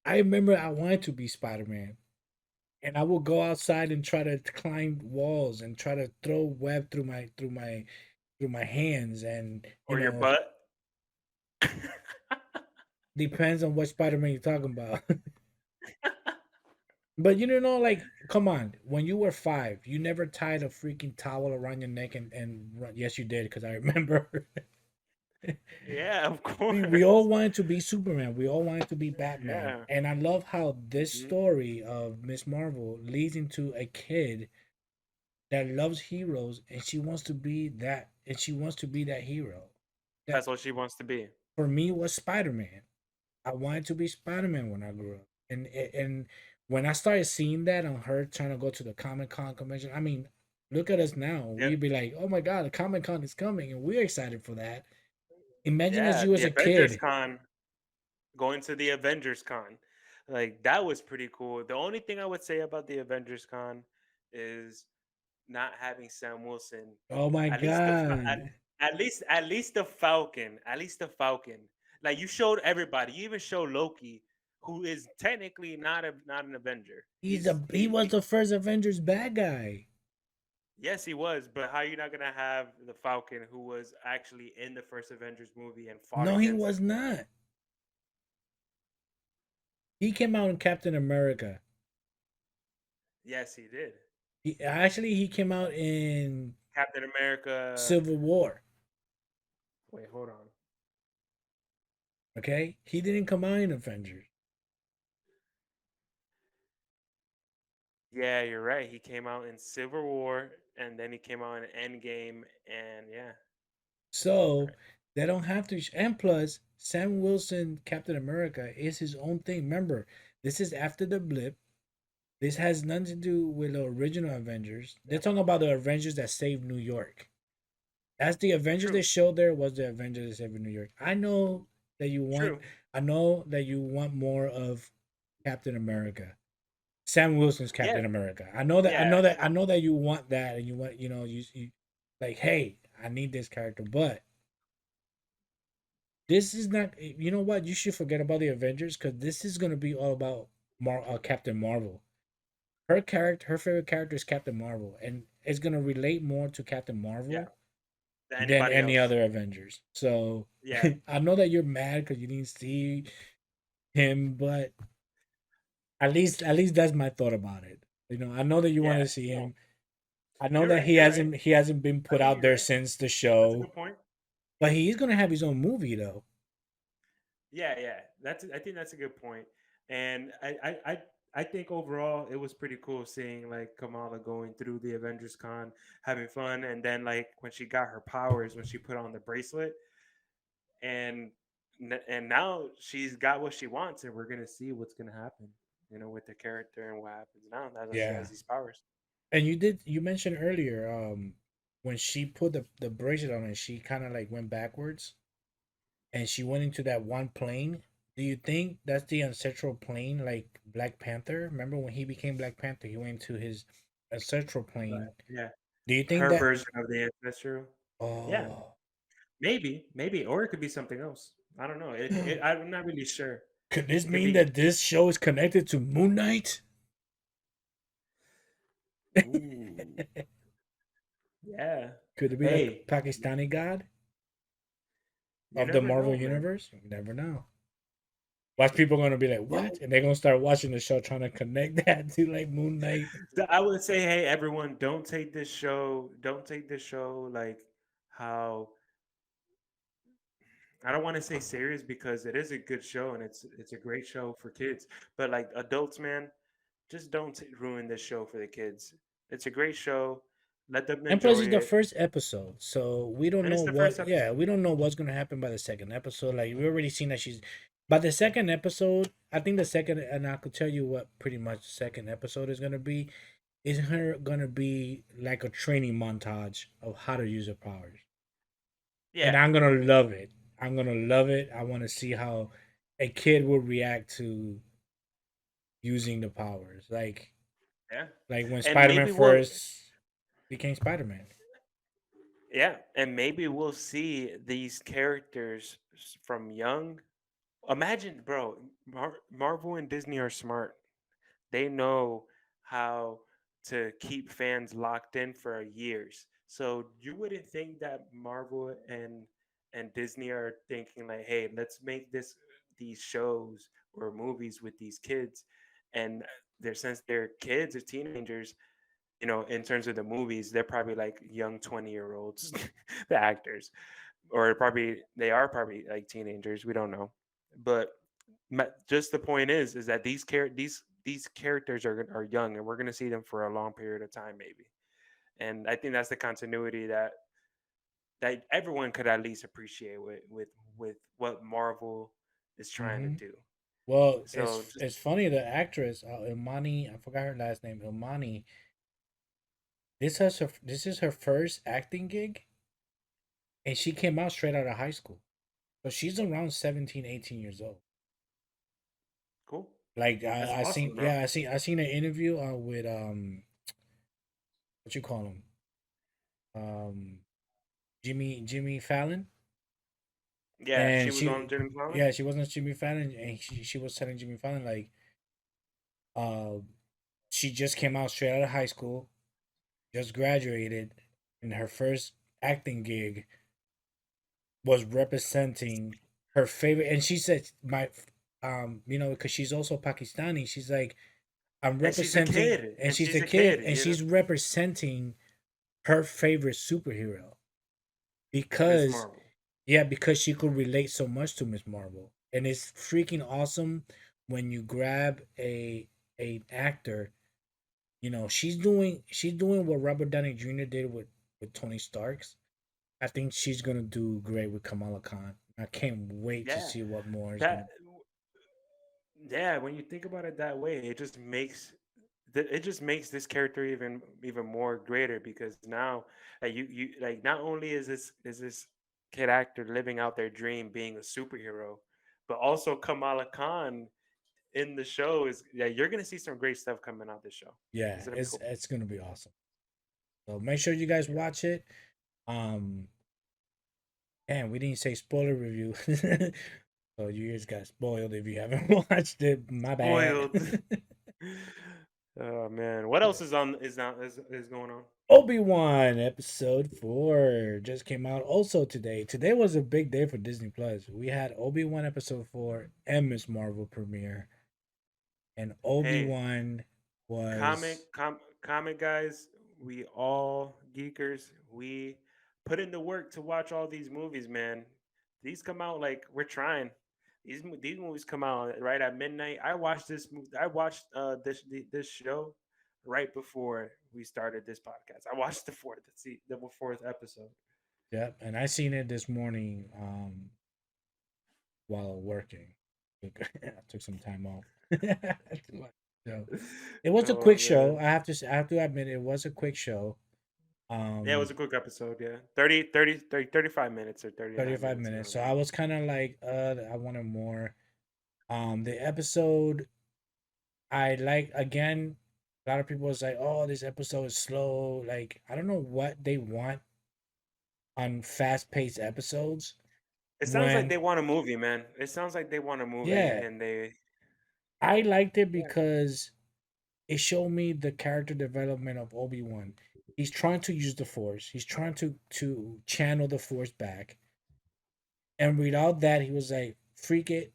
Speaker 2: I remember I wanted to be Spider Man, and I would go outside and try to climb walls and try to throw web through my hands, and
Speaker 3: Or your butt.
Speaker 2: depends on what Spider Man you're talking about. But like, come on, when you were 5, you never tied a freaking towel around your neck and run. Yes, you did, because I remember.
Speaker 3: Yeah, of
Speaker 2: We all
Speaker 3: course.
Speaker 2: wanted to be Superman. We all wanted to be Batman.
Speaker 3: Yeah.
Speaker 2: And I love how this
Speaker 3: Mhm.
Speaker 2: story of Miss Marvel leads into a kid that loves heroes, and she wants to be that hero. That
Speaker 3: That's what she wants to be.
Speaker 2: for me was Spider-Man. I wanted to be Spider-Man when I grew up. And when I started seeing that on her trying to go to the Comic-Con convention, I mean, look at us now.
Speaker 3: Yep.
Speaker 2: We'd be like, "Oh my god, the Comic-Con is coming," and we're excited for that. Imagine as
Speaker 3: Yeah,
Speaker 2: you as
Speaker 3: the
Speaker 2: a
Speaker 3: Avengers
Speaker 2: kid.
Speaker 3: Con, going to the Avengers Con. Like, that was pretty cool. The only thing I would say about the Avengers Con is not having Sam Wilson.
Speaker 2: Oh my
Speaker 3: At least the Fa-
Speaker 2: god.
Speaker 3: at least the Falcon. At least the Falcon. Like, you showed everybody. You even showed Loki, who is technically not an Avenger.
Speaker 2: He was the first Avengers bad guy.
Speaker 3: Yes, he was, but how you not gonna have the Falcon, who was actually in the first Avengers movie and fought
Speaker 2: No, he
Speaker 3: against
Speaker 2: was
Speaker 3: them?
Speaker 2: not. He came out in Captain America.
Speaker 3: Yes, he did.
Speaker 2: He came out in
Speaker 3: Captain America.
Speaker 2: Civil War.
Speaker 3: Wait, hold on.
Speaker 2: Okay, he didn't come out in Avengers.
Speaker 3: Yeah, you're right. He came out in Civil War, and then he came out in Endgame, and yeah,
Speaker 2: So
Speaker 3: right.
Speaker 2: they don't have to. And plus, Sam Wilson, Captain America, is his own thing. Remember, this is after the blip. This has nothing to do with the original Avengers. They're
Speaker 3: Yeah,
Speaker 2: talking about the Avengers that saved New York. That's the Avengers they
Speaker 3: true,
Speaker 2: showed there, was the Avengers that saved New York. That you want
Speaker 3: true.
Speaker 2: I know that you want more of Captain America. Sam Wilson's
Speaker 3: Yeah,
Speaker 2: Captain America.
Speaker 3: yeah.
Speaker 2: I know that you want that, and you want, you like, hey, I need this character. But this is not. You know what? You should forget about the Avengers because this is gonna be all about Captain Marvel. Her character, her favorite character is Captain Marvel, and it's gonna relate more to Captain
Speaker 3: Yeah,
Speaker 2: Marvel
Speaker 3: than
Speaker 2: than
Speaker 3: anybody
Speaker 2: any
Speaker 3: else.
Speaker 2: other Avengers. So
Speaker 3: Yeah,
Speaker 2: I know that you're mad because you didn't see him, but at least that's my thought about it. I know that you want
Speaker 3: yeah.
Speaker 2: to see
Speaker 3: No,
Speaker 2: him. I know
Speaker 3: you're
Speaker 2: that
Speaker 3: right.
Speaker 2: he
Speaker 3: You're right.
Speaker 2: hasn't been
Speaker 3: I
Speaker 2: put
Speaker 3: think
Speaker 2: out
Speaker 3: you're
Speaker 2: there
Speaker 3: right.
Speaker 2: since the
Speaker 3: That's a
Speaker 2: show,
Speaker 3: good point.
Speaker 2: but he's gonna have his own movie though.
Speaker 3: Yeah, yeah. I think that's a good point. And I think overall it was pretty cool seeing like Kamala going through the Avengers Con, having fun, and then like when she got her powers, when she put on the bracelet, and and now she's got what she wants, and we're gonna see what's gonna happen, with the character and what happens now that she
Speaker 2: Yeah,
Speaker 3: has these powers.
Speaker 2: and you mentioned earlier when she put the bracelet on and she kind of like went backwards and she went into that one plane. Do you think that's the ancestral plane like Black Panther? Remember when he became Black Panther, he went to his ancestral
Speaker 3: But
Speaker 2: plane.
Speaker 3: yeah,
Speaker 2: Do you think
Speaker 3: her
Speaker 2: that?
Speaker 3: version of the ancestral. Yeah,
Speaker 2: Oh,
Speaker 3: maybe, or it could be something else. I don't know. I'm not really sure.
Speaker 2: could this
Speaker 3: It could
Speaker 2: mean
Speaker 3: be.
Speaker 2: that this show is connected to Moon Knight?
Speaker 3: Ooh, yeah.
Speaker 2: Could it be like
Speaker 3: Hey,
Speaker 2: Pakistani god
Speaker 3: you
Speaker 2: of the
Speaker 3: never
Speaker 2: Marvel
Speaker 3: know, man.
Speaker 2: universe? You never know. Watch people gonna be like,
Speaker 3: Yeah.
Speaker 2: what? And they're gonna start watching the show trying to connect that to like Moon Knight.
Speaker 3: I would say, hey, everyone, don't take this show. Don't take this show like how I don't want to say serious because it is a good show and it's a great show for kids. But like adults, man, just don't ruin this show for the kids. It's a great show. Let them
Speaker 2: And plus,
Speaker 3: enjoy
Speaker 2: it's the
Speaker 3: it.
Speaker 2: first episode, so we don't
Speaker 3: And
Speaker 2: know
Speaker 3: it's the first
Speaker 2: what. Yeah,
Speaker 3: episode.
Speaker 2: we don't know what's gonna happen by the second episode. Like we already seen that she's. By the second episode, I think the second, and I could tell you what pretty much the second episode is gonna be. Is her gonna be like a training montage of how to use her powers, and
Speaker 3: Yeah,
Speaker 2: I'm gonna love it. I'm gonna love it. I want to see how a kid will react to using the powers,
Speaker 3: yeah.
Speaker 2: like when
Speaker 3: And
Speaker 2: Spider Man
Speaker 3: maybe we'll
Speaker 2: first became Spider Man.
Speaker 3: yeah, and maybe we'll see these characters from young. Imagine, bro, Marvel and Disney are smart. They know how to keep fans locked in for years. So you wouldn't think that Marvel and Disney are thinking like, "Hey, let's make these shows or movies with these kids." And they're since they're kids or teenagers, in terms of the movies, they're probably like young 20-year-olds, the actors, or probably they are probably like teenagers. We don't know, but just the point is that these characters are young, and we're gonna see them for a long period of time, maybe. And I think that's the continuity that everyone could at least appreciate with what Marvel is trying to
Speaker 2: Hmm.
Speaker 3: do.
Speaker 2: Well,
Speaker 3: So just
Speaker 2: it's funny the actress Imani, I forgot her last name, Imani. This is her first acting gig, and she came out straight out of high school, so she's around 17, 18 years old.
Speaker 3: cool.
Speaker 2: Like
Speaker 3: That's
Speaker 2: I seen,
Speaker 3: awesome, bro.
Speaker 2: yeah, I seen an interview with what you call him, um, Jimmy Fallon,
Speaker 3: Yeah, she
Speaker 2: and
Speaker 3: was on Jimmy Fallon.
Speaker 2: yeah, she wasn't Jimmy Fallon, and she was telling Jimmy Fallon like, uh, she just came out straight out of high school, just graduated, and her first acting gig was representing her favorite. And she said, "My, because she's also Pakistani. She's like, I'm
Speaker 3: And she's a
Speaker 2: representing,
Speaker 3: kid,
Speaker 2: and
Speaker 3: and
Speaker 2: she's
Speaker 3: she's
Speaker 2: a
Speaker 3: a
Speaker 2: kid,
Speaker 3: kid,
Speaker 2: and she's representing her favorite superhero
Speaker 3: Miss
Speaker 2: because,
Speaker 3: Marvel.
Speaker 2: yeah, because she could relate so much to Miss Marvel, and it's freaking awesome when you grab a actor. She's doing what Robert Downey Jr. did with Tony Stark's. I think she's gonna do great with Kamala Khan. I can't wait to
Speaker 3: Yeah,
Speaker 2: see what more is gonna.
Speaker 3: that yeah, when you think about it that way, it just makes this character even more greater because now you like not only is this kid actor living out their dream being a superhero, but also Kamala Khan in the show is yeah, you're gonna see some great stuff coming out this show.
Speaker 2: Yeah,
Speaker 3: It's gonna be
Speaker 2: it's
Speaker 3: cool.
Speaker 2: it's gonna be awesome. So make sure you guys
Speaker 3: Yeah.
Speaker 2: watch it. Um, Damn, we didn't say spoiler review. So you just got spoiled if you haven't watched it. My bad.
Speaker 3: Spoiled. Oh man, what else is going on?
Speaker 2: Obi Wan episode 4 just came out also today. Today was a big day for Disney Plus. We had Obi Wan episode 4 and Miss Marvel premiere, and Obi
Speaker 3: Hey,
Speaker 2: Wan was
Speaker 3: comic guys, we all geekers. We put in the work to watch all these movies, man. These come out like we're trying. These movies come out right at midnight. I watched I watched this show right before we started this podcast. I watched the fourth episode.
Speaker 2: yep, and I seen it this morning while working. I took some time off. So it was a
Speaker 3: Oh
Speaker 2: quick show.
Speaker 3: man.
Speaker 2: I have to admit it was a quick show.
Speaker 3: Yeah, it
Speaker 2: Um
Speaker 3: was a quick episode. Yeah, 35 minutes or 39
Speaker 2: 35
Speaker 3: minutes
Speaker 2: minutes.
Speaker 3: around
Speaker 2: So
Speaker 3: there.
Speaker 2: I was kind of like I wanted more. The episode I like again, a lot of people was like, "Oh, this episode is slow." Like, I don't know what they want on fast-paced episodes
Speaker 3: It sounds like
Speaker 2: when
Speaker 3: they want a movie, man. It sounds like they want a movie,
Speaker 2: yeah,
Speaker 3: and they
Speaker 2: I liked it
Speaker 3: yeah,
Speaker 2: because it showed me the character development of Obi-Wan. He's trying to use the Force. He's trying to channel the Force back. And without that, he was like, "Freak it,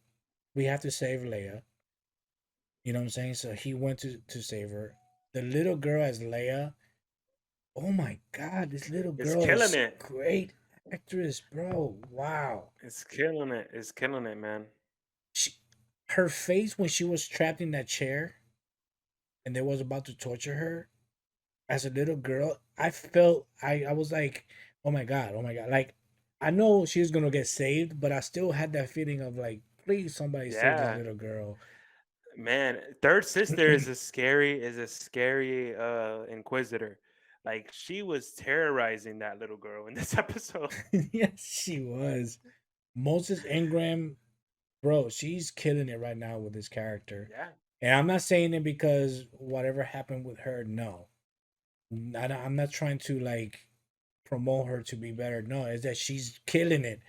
Speaker 2: we have to save Leia." You know what I'm saying? So he went to save her. The little girl as Leia. Oh my god, this little
Speaker 3: it's
Speaker 2: girl
Speaker 3: killing
Speaker 2: is
Speaker 3: it.
Speaker 2: great actress, bro. Wow.
Speaker 3: It's killing it. It's killing it, man.
Speaker 2: She, her face when she was trapped in that chair and they was about to torture her as a little girl, I felt I was like, oh my god, oh my god. Like I know she's gonna get saved, but I still had that feeling of like, please somebody save this
Speaker 3: Yeah,
Speaker 2: little girl.
Speaker 3: man. Third sister is a scary inquisitor. Like she was terrorizing that little girl in this episode.
Speaker 2: Yes, she was. Moses Ingram, bro, she's killing it right now with this character.
Speaker 3: Yeah,
Speaker 2: And I'm not saying it because whatever happened with her. No, I'm not trying to like promote her to be better. No, it's that she's killing it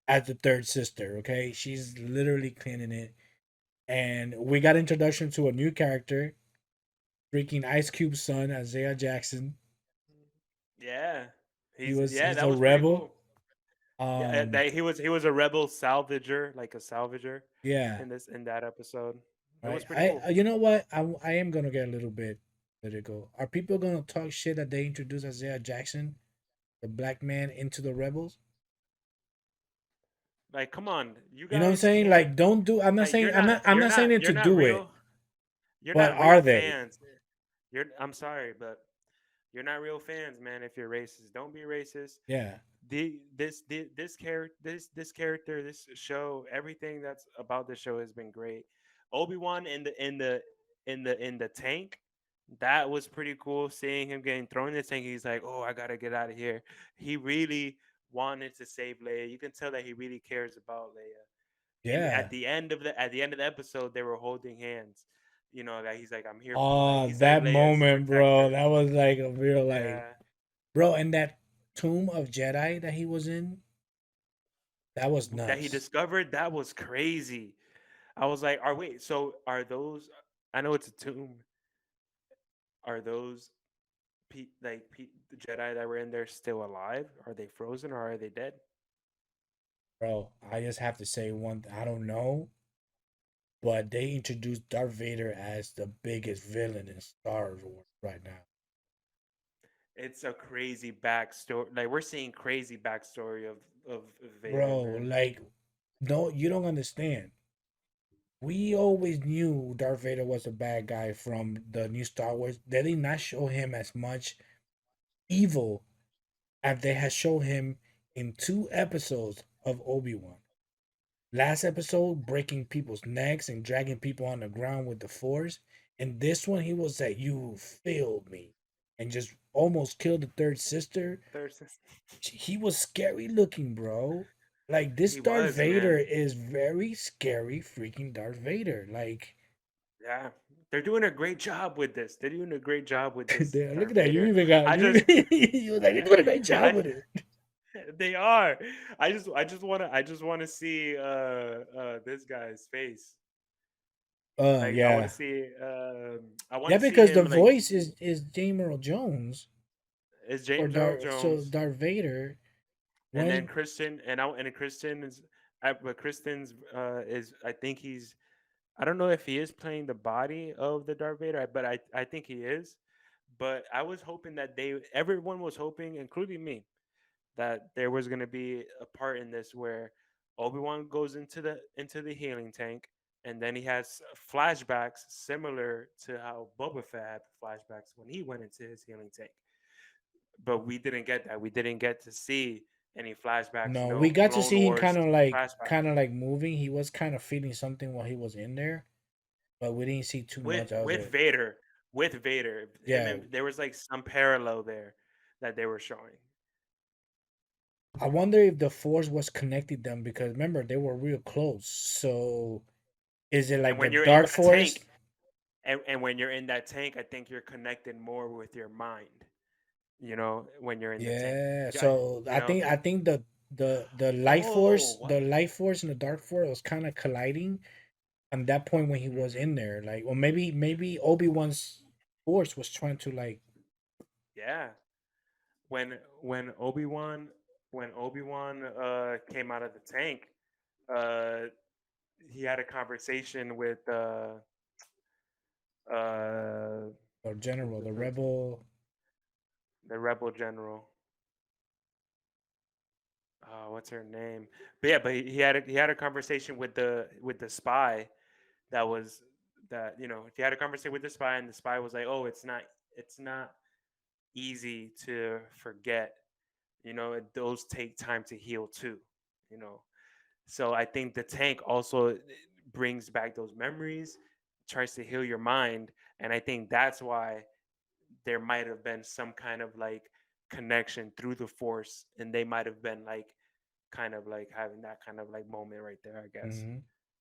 Speaker 2: as the third sister. Okay, she's literally killing it. And we got introduction to a new character, freaking Ice Cube's son, Isaiah Jackson.
Speaker 3: yeah.
Speaker 2: He's
Speaker 3: That
Speaker 2: a
Speaker 3: was pretty
Speaker 2: rebel.
Speaker 3: cool. Yeah,
Speaker 2: Um,
Speaker 3: he was a rebel salvager, like a salvager,
Speaker 2: yeah,
Speaker 3: in that episode. It
Speaker 2: right.
Speaker 3: was pretty cool.
Speaker 2: You know what? I am gonna get a little bit political. Are people gonna talk shit that they introduced Isaiah Jackson, the black man, into the rebels?
Speaker 3: Like, come on, you
Speaker 2: You know what I'm
Speaker 3: guys
Speaker 2: saying?
Speaker 3: can't.
Speaker 2: Like, don't do. I'm not
Speaker 3: Like,
Speaker 2: saying. I'm not saying it
Speaker 3: you're
Speaker 2: to
Speaker 3: not
Speaker 2: do it,
Speaker 3: real. You're
Speaker 2: but
Speaker 3: not
Speaker 2: are
Speaker 3: real
Speaker 2: they?
Speaker 3: fans. I'm sorry, but you're not real fans, man. If you're racist, don't be racist.
Speaker 2: Yeah,
Speaker 3: This character, this show, everything that's about the show has been great. Obi-Wan in the tank, that was pretty cool. Seeing him getting thrown in the tank, he's like, "Oh, I gotta get out of here." He really wanted to save Leia. You can tell that he really cares about Leia. And
Speaker 2: yeah.
Speaker 3: at the end of the episode, they were holding hands. That he's like, "I'm here."
Speaker 2: Oh,
Speaker 3: He's like
Speaker 2: that
Speaker 3: Leia's
Speaker 2: moment, bro.
Speaker 3: protector.
Speaker 2: That was like a real like,
Speaker 3: Yeah.
Speaker 2: bro. And that tomb of Jedi that he was in, that was
Speaker 3: That he
Speaker 2: nuts,
Speaker 3: discovered, that was crazy. I was like, "Are wait? So are those? I know it's a tomb. Are those the Jedi that were in there still alive? Are they frozen or are they dead?"
Speaker 2: bro. I just have to say one. I don't know, but they introduced Darth Vader as the biggest villain in Star Wars right now,
Speaker 3: It's a crazy backstory. Like we're seeing crazy backstory of Vader,
Speaker 2: bro.
Speaker 3: man.
Speaker 2: Like, no, you don't understand. We always knew Darth Vader was a bad guy from the new Star Wars. They did not show him as much evil as they had shown him in 2 episodes of Obi-Wan. Last episode, breaking people's necks and dragging people on the ground with the Force. And this one, he was like, "You failed me," and just almost killed the third sister.
Speaker 3: Thurston.
Speaker 2: He was scary looking, bro. Like this
Speaker 3: He
Speaker 2: Darth
Speaker 3: was,
Speaker 2: Vader
Speaker 3: man.
Speaker 2: is very scary, freaking Darth Vader. Like,
Speaker 3: Yeah. They're doing a great job with this. They're doing a great job with this
Speaker 2: there, look
Speaker 3: Darth
Speaker 2: at that. You
Speaker 3: Vader.
Speaker 2: even got
Speaker 3: I
Speaker 2: you.
Speaker 3: just
Speaker 2: You was like, "You're doing a great job
Speaker 3: I
Speaker 2: with it."
Speaker 3: They are. I just wanna see this guy's face. Like I wanna
Speaker 2: Yeah.
Speaker 3: see I
Speaker 2: Yeah,
Speaker 3: wanna see
Speaker 2: because the
Speaker 3: him like
Speaker 2: voice is James Earl Jones
Speaker 3: is
Speaker 2: for
Speaker 3: James Earl
Speaker 2: Darth. So
Speaker 3: Jones,
Speaker 2: Darth Vader
Speaker 3: and then
Speaker 2: when
Speaker 3: Christian is but Kristen's is I think he's I don't know if he is playing the body of the Darth Vader, but I think he is. But I was hoping that everyone was hoping, including me, that there was going to be a part in this where Obi Wan goes into the healing tank, and then he has flashbacks similar to how Boba Fett had flashbacks when he went into his healing tank. But we didn't get that. We didn't get to see any flashbacks,
Speaker 2: no, we
Speaker 3: no
Speaker 2: got to
Speaker 3: Clone
Speaker 2: see him
Speaker 3: Wars flashbacks
Speaker 2: kind of like moving. He was kind of feeling something while he was in there, but we didn't see too much of
Speaker 3: with
Speaker 2: it.
Speaker 3: Vader. With Vader, him
Speaker 2: Yeah,
Speaker 3: and there was like some parallel there that they were showing.
Speaker 2: I wonder if the Force was connecting them because remember they were real close. So is it
Speaker 3: And
Speaker 2: like the
Speaker 3: when you're in
Speaker 2: Dark
Speaker 3: that
Speaker 2: Force?
Speaker 3: tank, and when you're in that tank, I think you're connected more with your mind. When you're in the tank.
Speaker 2: Yeah.
Speaker 3: Yeah,
Speaker 2: So
Speaker 3: you know.
Speaker 2: I think
Speaker 3: Oh,
Speaker 2: the
Speaker 3: what?
Speaker 2: light force and the dark force was kind of colliding at that point when he was
Speaker 3: Hmm.
Speaker 2: in there. Like, or maybe Obi Wan's force was trying to like.
Speaker 3: Yeah. When when Obi Wan when Obi Wan came out of the tank, uh, he had a conversation with uh,
Speaker 2: The general,
Speaker 3: the
Speaker 2: the
Speaker 3: person,
Speaker 2: rebel.
Speaker 3: the rebel general. What's her name? But yeah, but he had a conversation with the spy that was that he had a conversation with the spy, and the spy was like, oh, it's not easy to forget. Those take time to heal too. You know, so I think the tank also brings back those memories, tries to heal your mind, and I think that's why there might have been some kind of like connection through the force, and they might have been like kind of like having that kind of like moment right there, I guess.
Speaker 2: Hmm.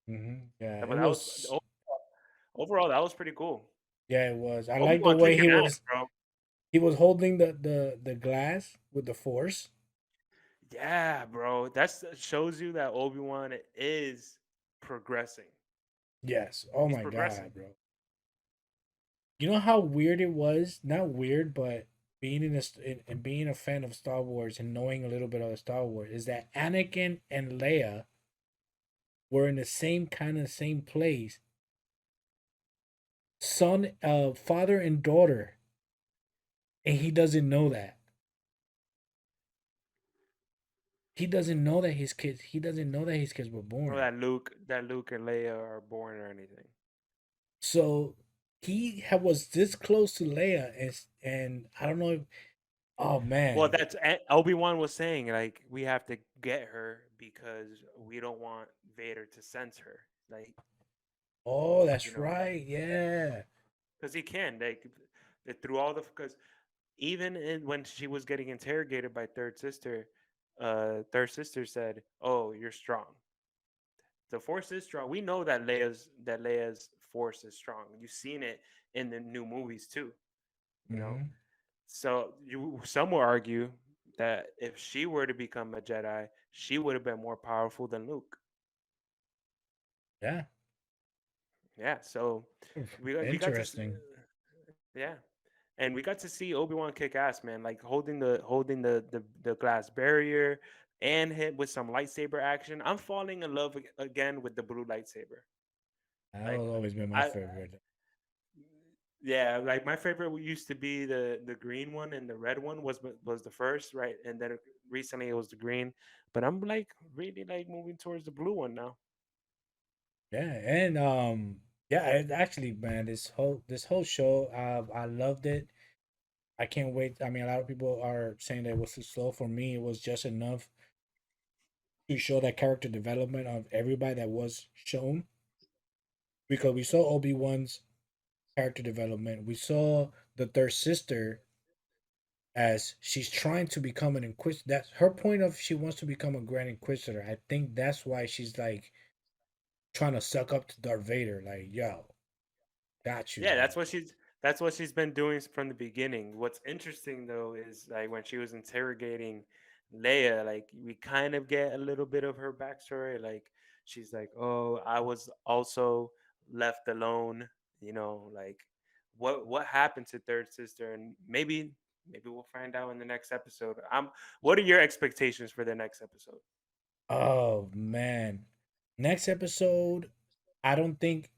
Speaker 2: Hmm. Yeah,
Speaker 3: But
Speaker 2: it
Speaker 3: that was
Speaker 2: was.
Speaker 3: overall that was pretty cool.
Speaker 2: Yeah, it was. I
Speaker 3: Obi
Speaker 2: like the
Speaker 3: Wan
Speaker 2: way
Speaker 3: kicking ass, bro.
Speaker 2: he was holding the glass with the force.
Speaker 3: Yeah, bro. That shows you that Obi Wan is progressing.
Speaker 2: Yes. Oh
Speaker 3: He's
Speaker 2: my
Speaker 3: progressing.
Speaker 2: god, bro. You know how weird it was? Not weird, but being and being a fan of Star Wars and knowing a little bit of Star Wars is that Anakin and Leia were in the same kind of same place, father and daughter, and he doesn't know that. He doesn't know that his kids. He doesn't know that his kids were
Speaker 3: Or
Speaker 2: born.
Speaker 3: that Luke and Leia are born or anything.
Speaker 2: So was this close to Leia, and I don't know. Oh
Speaker 3: Well,
Speaker 2: man.
Speaker 3: that's Obi Wan was saying like we have to get her because we don't want Vader to sense her. Like
Speaker 2: Oh,
Speaker 3: you
Speaker 2: that's
Speaker 3: know,
Speaker 2: right. Yeah.
Speaker 3: because he can like through all the because even when she was getting interrogated by third sister said, "Oh, you're strong. The force is strong. We know that Leia's force is strong. You've seen it in the new movies too. You know,
Speaker 2: Hmm.
Speaker 3: so some will argue that if she were to become a Jedi, she would have been more powerful than Luke.
Speaker 2: Yeah.
Speaker 3: Yeah, so
Speaker 2: Interesting.
Speaker 3: yeah, and we got to see Obi Wan kick ass, man. Like holding the glass barrier and hit with some lightsaber action. I'm falling in love again with the blue lightsaber.
Speaker 2: That
Speaker 3: Like
Speaker 2: will always be my
Speaker 3: I
Speaker 2: favorite.
Speaker 3: yeah, like my favorite used to be the green one, and the red one was the first, right? And then recently it was the green, but I'm like really like moving towards the blue one now.
Speaker 2: Yeah, and yeah, actually, man, this whole show, I loved it. I can't wait. I mean, a lot of people are saying that it was too slow. For me, it was just enough to show that character development of everybody that was shown because we saw Obi Wan's character development. We saw the third sister as she's trying to become an inquisitor. That's her point of she wants to become a grand inquisitor. I think that's why she's like trying to suck up to Darth Vader. Like, yo, got you.
Speaker 3: Yeah,
Speaker 2: Like,
Speaker 3: that's what she's been doing from the beginning. What's interesting though is like when she was interrogating Leia, like we kind of get a little bit of her backstory. Like she's like, "Oh, I was also left alone." Like what happened to third sister, and maybe we'll find out in the next episode. What are your expectations for the next episode?
Speaker 2: Oh man. Next episode, I don't think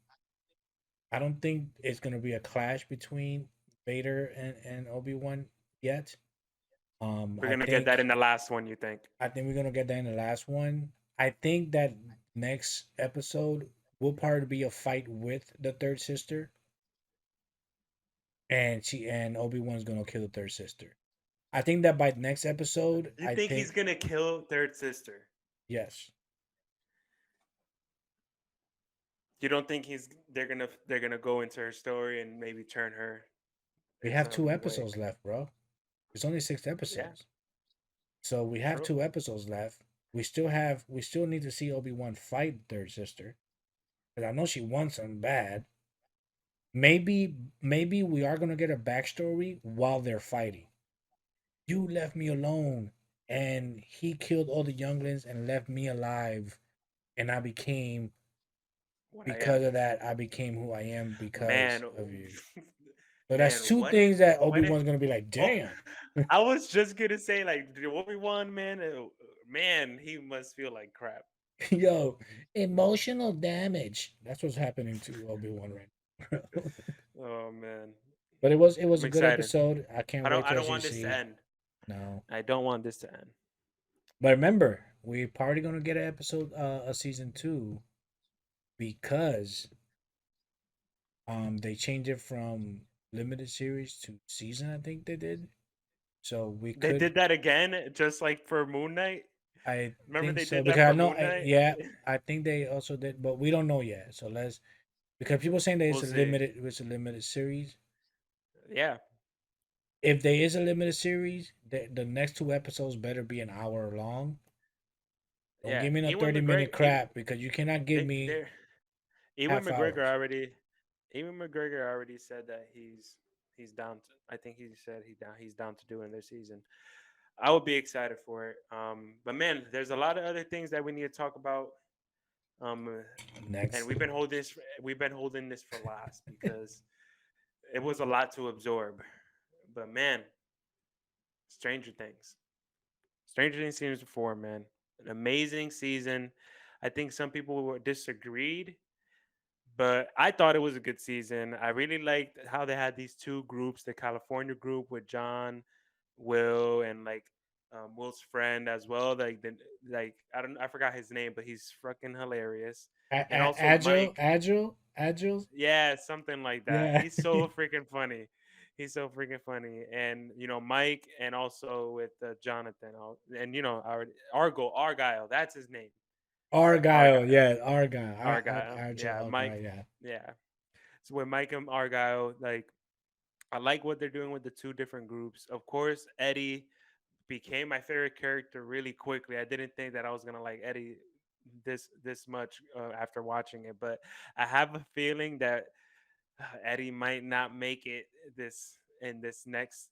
Speaker 2: I don't think it's gonna be a clash between Vader and Obi-Wan yet.
Speaker 3: We're gonna get that in the last one, you think?
Speaker 2: I think we're gonna get that in the last one. I think that next episode will probably be a fight with the third sister, and Obi-Wan's gonna kill the third sister. I think that by next episode,
Speaker 3: You
Speaker 2: I
Speaker 3: think he's
Speaker 2: think
Speaker 3: gonna kill third sister?
Speaker 2: yes.
Speaker 3: You don't think they're gonna go into her story and maybe turn her
Speaker 2: We
Speaker 3: in
Speaker 2: have two
Speaker 3: some way?
Speaker 2: episodes left, bro. It's only six
Speaker 3: Yeah,
Speaker 2: episodes. So we have
Speaker 3: true.
Speaker 2: two episodes left. We still need to see Obi-Wan fight third sister. Because I know she wants him bad. Maybe we are gonna get a backstory while they're fighting. You left me alone, and he killed all the younglings and left me alive, and
Speaker 3: What I am,
Speaker 2: because of that, I became who I am because
Speaker 3: man,
Speaker 2: of you. So
Speaker 3: man.
Speaker 2: that's two
Speaker 3: What if?
Speaker 2: things that
Speaker 3: What if?
Speaker 2: Obi-Wan's gonna be like,
Speaker 3: Oh,
Speaker 2: damn.
Speaker 3: I was just gonna say like Obi Wan, man. Man, he must feel like crap.
Speaker 2: Yo, emotional damage. That's what's happening to Obi-Wan right now.
Speaker 3: Oh man,
Speaker 2: But it was
Speaker 3: I'm
Speaker 2: a good
Speaker 3: excited.
Speaker 2: episode. I can't wait
Speaker 3: I
Speaker 2: to
Speaker 3: don't
Speaker 2: actually
Speaker 3: want this to
Speaker 2: see.
Speaker 3: end.
Speaker 2: No.
Speaker 3: I don't want this to end.
Speaker 2: But remember, we're probably gonna get an episode a season 2 because they changed it from limited series to season, I think they did. So we
Speaker 3: They
Speaker 2: could
Speaker 3: did that again, just like for Moon Knight.
Speaker 2: I
Speaker 3: Remember
Speaker 2: think
Speaker 3: they
Speaker 2: so
Speaker 3: did that
Speaker 2: because I
Speaker 3: for
Speaker 2: know
Speaker 3: Moon Knight.
Speaker 2: I think they also did, but we don't know yet. So let's because people saying that
Speaker 3: We'll see.
Speaker 2: it's a limited series.
Speaker 3: Yeah,
Speaker 2: If there is a limited series, the next two episodes better be an hour long. Don't
Speaker 3: yeah.
Speaker 2: give me no
Speaker 3: Ewan
Speaker 2: 30-minute
Speaker 3: McGregor.
Speaker 2: crap because you cannot give me
Speaker 3: They're Ewan
Speaker 2: half
Speaker 3: McGregor
Speaker 2: hours.
Speaker 3: already. Ewan McGregor already said that he's down. I think he said he's down to do in this season. I would be excited for it. But man, there's a lot of other things that we need to talk about. Um, and
Speaker 2: Next,
Speaker 3: we've been holding this for last because it was a lot to absorb. But man, Stranger Things. Stranger Things season 4, man, an amazing season. I think some people disagreed, but I thought it was a good season. I really liked how they had these two groups: the California group with John, Will, and like Will's friend as well. I forgot his name, but he's fucking hilarious. And also Mike.
Speaker 2: agile.
Speaker 3: Yeah, something like that.
Speaker 2: Yeah,
Speaker 3: He's so freaking funny. He's so freaking funny, and Mike, and also with Jonathan, and Argyle. That's his name,
Speaker 2: Argyle.
Speaker 3: Argyle.
Speaker 2: Yeah, Argyle.
Speaker 3: Argyle.
Speaker 2: Agile
Speaker 3: Yeah,
Speaker 2: Argyle.
Speaker 3: Mike.
Speaker 2: Yeah.
Speaker 3: Yeah. So with Mike and Argyle, like I like what they're doing with the two different groups. Of course, Eddie became my favorite character really quickly. I didn't think that I was gonna like Eddie this much after watching it, but I have a feeling that Eddie might not make it this next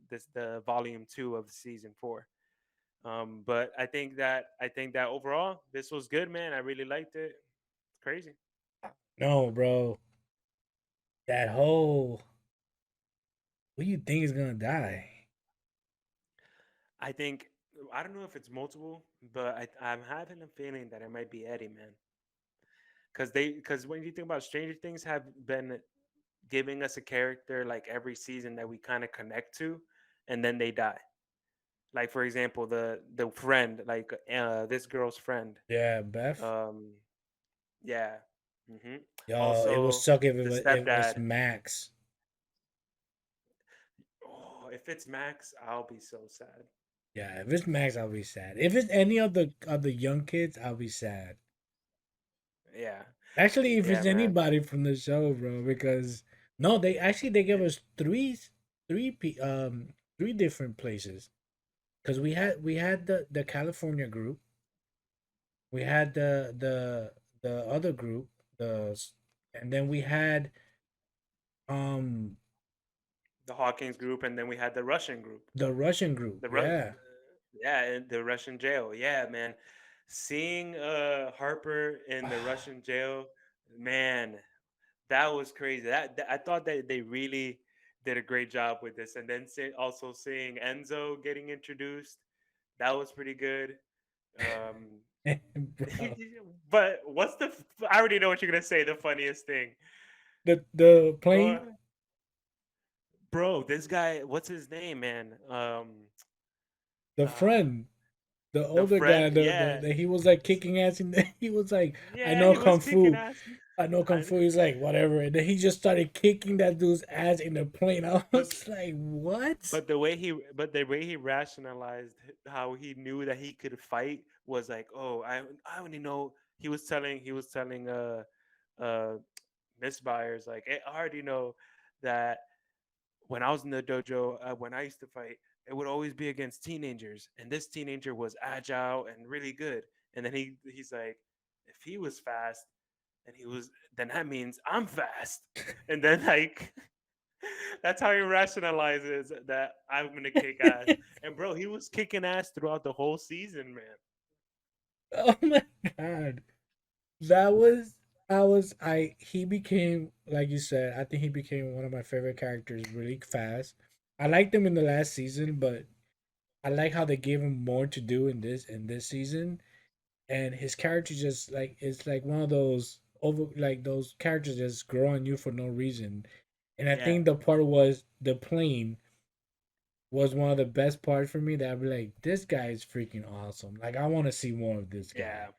Speaker 3: this the volume 2 of season 4. But I think that overall this was good, man. I really liked it. It's crazy.
Speaker 2: No, bro. That whole who you think is gonna die?
Speaker 3: I think I don't know if it's multiple, but I'm having a feeling that it might be Eddie, man. Because when you think about Stranger Things, have been giving us a character like every season that we kind of connect to, and then they die. Like for example, the friend, like this girl's friend.
Speaker 2: Yeah, Beth.
Speaker 3: Um, yeah. hmm
Speaker 2: Yo, it would
Speaker 3: Also,
Speaker 2: suck
Speaker 3: the
Speaker 2: if it's
Speaker 3: stepdad.
Speaker 2: Max.
Speaker 3: Oh, if it's Max, I'll be so sad.
Speaker 2: Yeah, if it's Max, I'll be sad. If it's any of the young kids, I'll be sad.
Speaker 3: Yeah,
Speaker 2: Actually, if
Speaker 3: yeah,
Speaker 2: it's
Speaker 3: man.
Speaker 2: anybody from the show, bro, because no, they gave us three different places. Because we had the California group, we had the other group, and then we had um
Speaker 3: The Hawkins group, and then we had the Russian group.
Speaker 2: the Russian group.
Speaker 3: The Ru-
Speaker 2: Yeah,
Speaker 3: Yeah, in the Russian jail. Yeah, man. Seeing Harper in the Russian jail, man, that was crazy. I thought that they really did a great job with this. And then also seeing Enzo getting introduced, that was pretty good. Um,
Speaker 2: Bro,
Speaker 3: but what's I already know what you're gonna say. The funniest thing.
Speaker 2: the
Speaker 3: Go
Speaker 2: plane,
Speaker 3: on. Bro, this guy, what's his name, man?
Speaker 2: the
Speaker 3: Uh,
Speaker 2: friend, the
Speaker 3: the
Speaker 2: older guy,
Speaker 3: friend, yeah,
Speaker 2: he was like kicking ass, and then he was like, "I
Speaker 3: yeah,
Speaker 2: know
Speaker 3: he was
Speaker 2: kung
Speaker 3: kicking
Speaker 2: fu,
Speaker 3: ass.
Speaker 2: I know kung
Speaker 3: I,
Speaker 2: fu." He's like, "Whatever," and then he just started kicking that dude's ass in the plane. I
Speaker 3: but
Speaker 2: was like, "What?"
Speaker 3: but the way he rationalized how he knew that he could fight was like, oh, I only know. He was telling uh Miss Byers like, I already know that when I was in the dojo, when I used to fight, it would always be against teenagers, and this teenager was agile and really good. And then he's like, if he was fast, and then that means I'm fast. And then like that's how he rationalizes that I'm gonna kick ass. And bro, he was kicking ass throughout the whole season, man.
Speaker 2: Oh my god, that was I was I he became, like you said, I think he became one of my favorite characters really fast. I liked him in the last season, but I like how they gave him more to do in this season, and his character just like it's like one of those over like those characters just grow on you for no reason. And I
Speaker 3: Yeah,
Speaker 2: think the part was the plane was one of the best parts for me, that I'd be like, this guy is freaking awesome. Like I want to see more of this
Speaker 3: yeah,
Speaker 2: guy.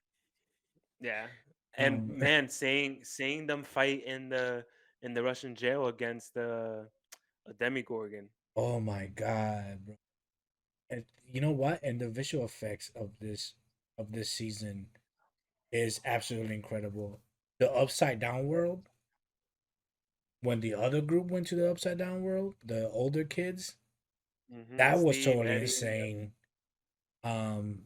Speaker 3: yeah. And
Speaker 2: Um
Speaker 3: man, seeing them fight in the Russian jail against a Demigorgon.
Speaker 2: oh my god, bro. And you know what? And the visual effects of this season is absolutely incredible. The upside down world, when the other group went to the upside down world, the older kids, that was
Speaker 3: Steve,
Speaker 2: totally
Speaker 3: Eddie, yep,
Speaker 2: insane. Um,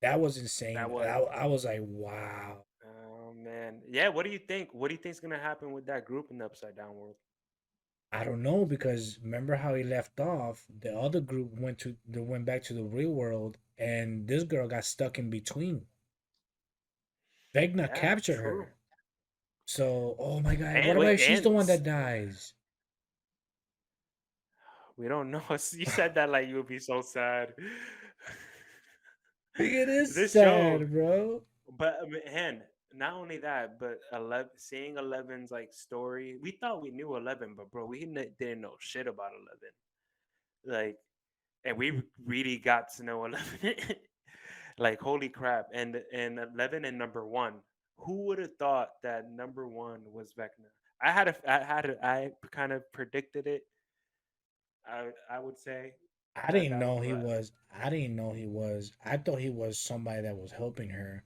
Speaker 2: that was
Speaker 3: that
Speaker 2: insane.
Speaker 3: was.
Speaker 2: I was like, wow.
Speaker 3: Oh man, yeah. What do you think? What do you think's gonna happen with that group in the Upside Down world?
Speaker 2: I don't know, because remember how he left off? The other group they went back to the real world, and this girl got stuck in between. Vegna
Speaker 3: Yeah,
Speaker 2: captured
Speaker 3: true.
Speaker 2: her. So, oh my god, what
Speaker 3: And
Speaker 2: about
Speaker 3: wait,
Speaker 2: if she's the one that dies?
Speaker 3: we don't know. You said that like you would be so sad.
Speaker 2: It is
Speaker 3: This show,
Speaker 2: sad, bro.
Speaker 3: but I mean, and not only that, but seeing Eleven's like story, we thought we knew 11, but bro, didn't know shit about 11. Like, and we really got to know 11. Like, holy crap! And 11 and number one. Who would have thought that number one was Vecna? I kind of predicted it. I would say
Speaker 2: I
Speaker 3: that
Speaker 2: didn't
Speaker 3: that
Speaker 2: know he
Speaker 3: but
Speaker 2: was. I didn't know he was. I thought he was somebody that was helping her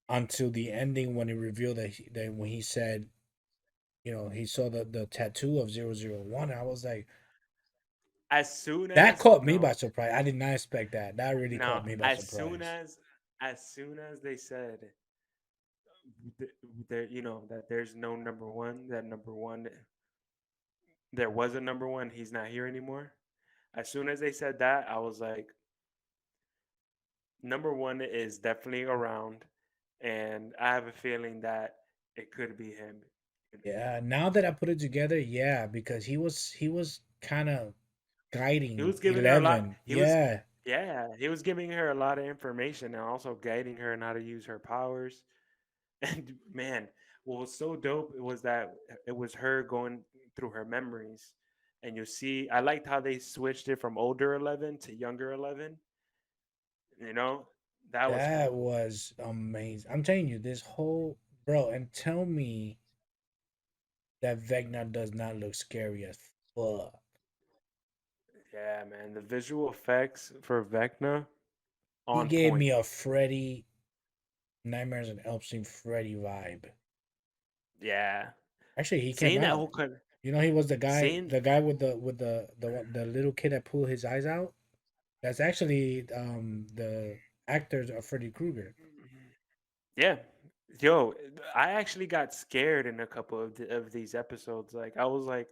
Speaker 2: until the ending, when he revealed that when he said, he saw the tattoo of 001. I was like,
Speaker 3: as soon
Speaker 2: that
Speaker 3: as
Speaker 2: caught me by
Speaker 3: no
Speaker 2: surprise. I did not expect that. That really
Speaker 3: no
Speaker 2: caught me by
Speaker 3: as soon
Speaker 2: surprise.
Speaker 3: as they said there, that there's no number one, that number one, there was a number one, he's not here anymore. As soon as they said that, I was like, number one is definitely around, and I have a feeling that it could be him.
Speaker 2: Yeah, now that I put it together, yeah, because he was kind of
Speaker 3: He
Speaker 2: guiding
Speaker 3: was giving her a lot.
Speaker 2: 11. Yeah,
Speaker 3: Yeah, he was giving her a lot of information and also guiding her on how to use her powers. And man, what was so dope was that it was her going through her memories. And you see, I liked how they switched it from older 11 to younger 11. You know, that was
Speaker 2: that
Speaker 3: cool.
Speaker 2: was amazing. I'm telling you, this whole bro, and tell me that Vecna does not look scary as fuck.
Speaker 3: Yeah, man. The visual effects for Vecna
Speaker 2: He
Speaker 3: on
Speaker 2: gave
Speaker 3: point.
Speaker 2: me a Freddy Nightmares on Elm Street Freddy vibe.
Speaker 3: Yeah.
Speaker 2: Actually, he came
Speaker 3: Seeing that
Speaker 2: out.
Speaker 3: whole kind
Speaker 2: He was
Speaker 3: seeing
Speaker 2: the guy with the little kid that pulled his eyes out. That's actually the actors of Freddy Krueger.
Speaker 3: yeah. Yo, I actually got scared in a couple of these episodes. Like I was like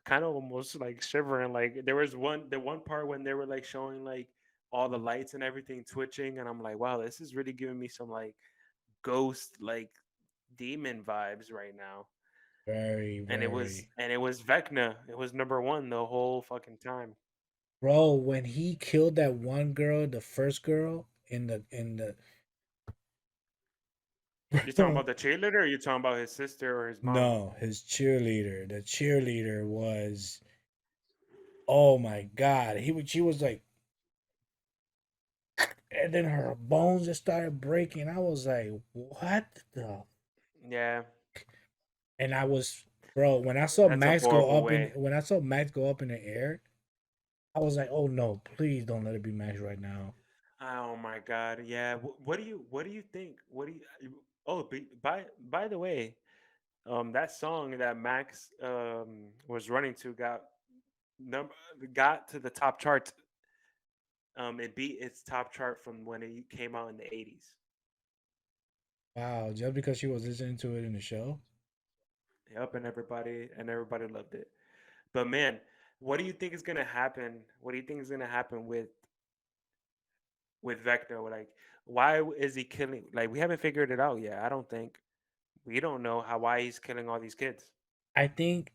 Speaker 3: kind of almost like shivering. Like there was the one part when they were like showing like all the lights and everything twitching, and I'm like, wow, this is really giving me some like ghost like demon vibes right now.
Speaker 2: Very, very.
Speaker 3: And it was Vecna. It was number one the whole fucking time.
Speaker 2: Bro, when he killed that one girl, the first girl in the
Speaker 3: You talking about the cheerleader, or you talking about his sister or his mom?
Speaker 2: no, his cheerleader. The cheerleader was, oh my god. She was like, and then her bones just started breaking. I was like, what the?
Speaker 3: Yeah,
Speaker 2: And I was, bro, when I saw
Speaker 3: that's a
Speaker 2: Max go
Speaker 3: horrible
Speaker 2: up in
Speaker 3: way.
Speaker 2: when I saw Max go up in the air, I was like, oh no, please don't let it be Max right now.
Speaker 3: Oh my god. Yeah. What do you think? What do Oh, by the way, that song that Max was running to number got to the top charts. It beat its top chart from when it came out in the 80s.
Speaker 2: Wow, just because she was listening to it in the show.
Speaker 3: Yep, and everybody loved it. But man, what do you think is gonna happen? What do you think is gonna happen with Vector? Like, why is he killing? Like, we haven't figured it out yet. I don't think we don't know why he's killing all these kids.
Speaker 2: I think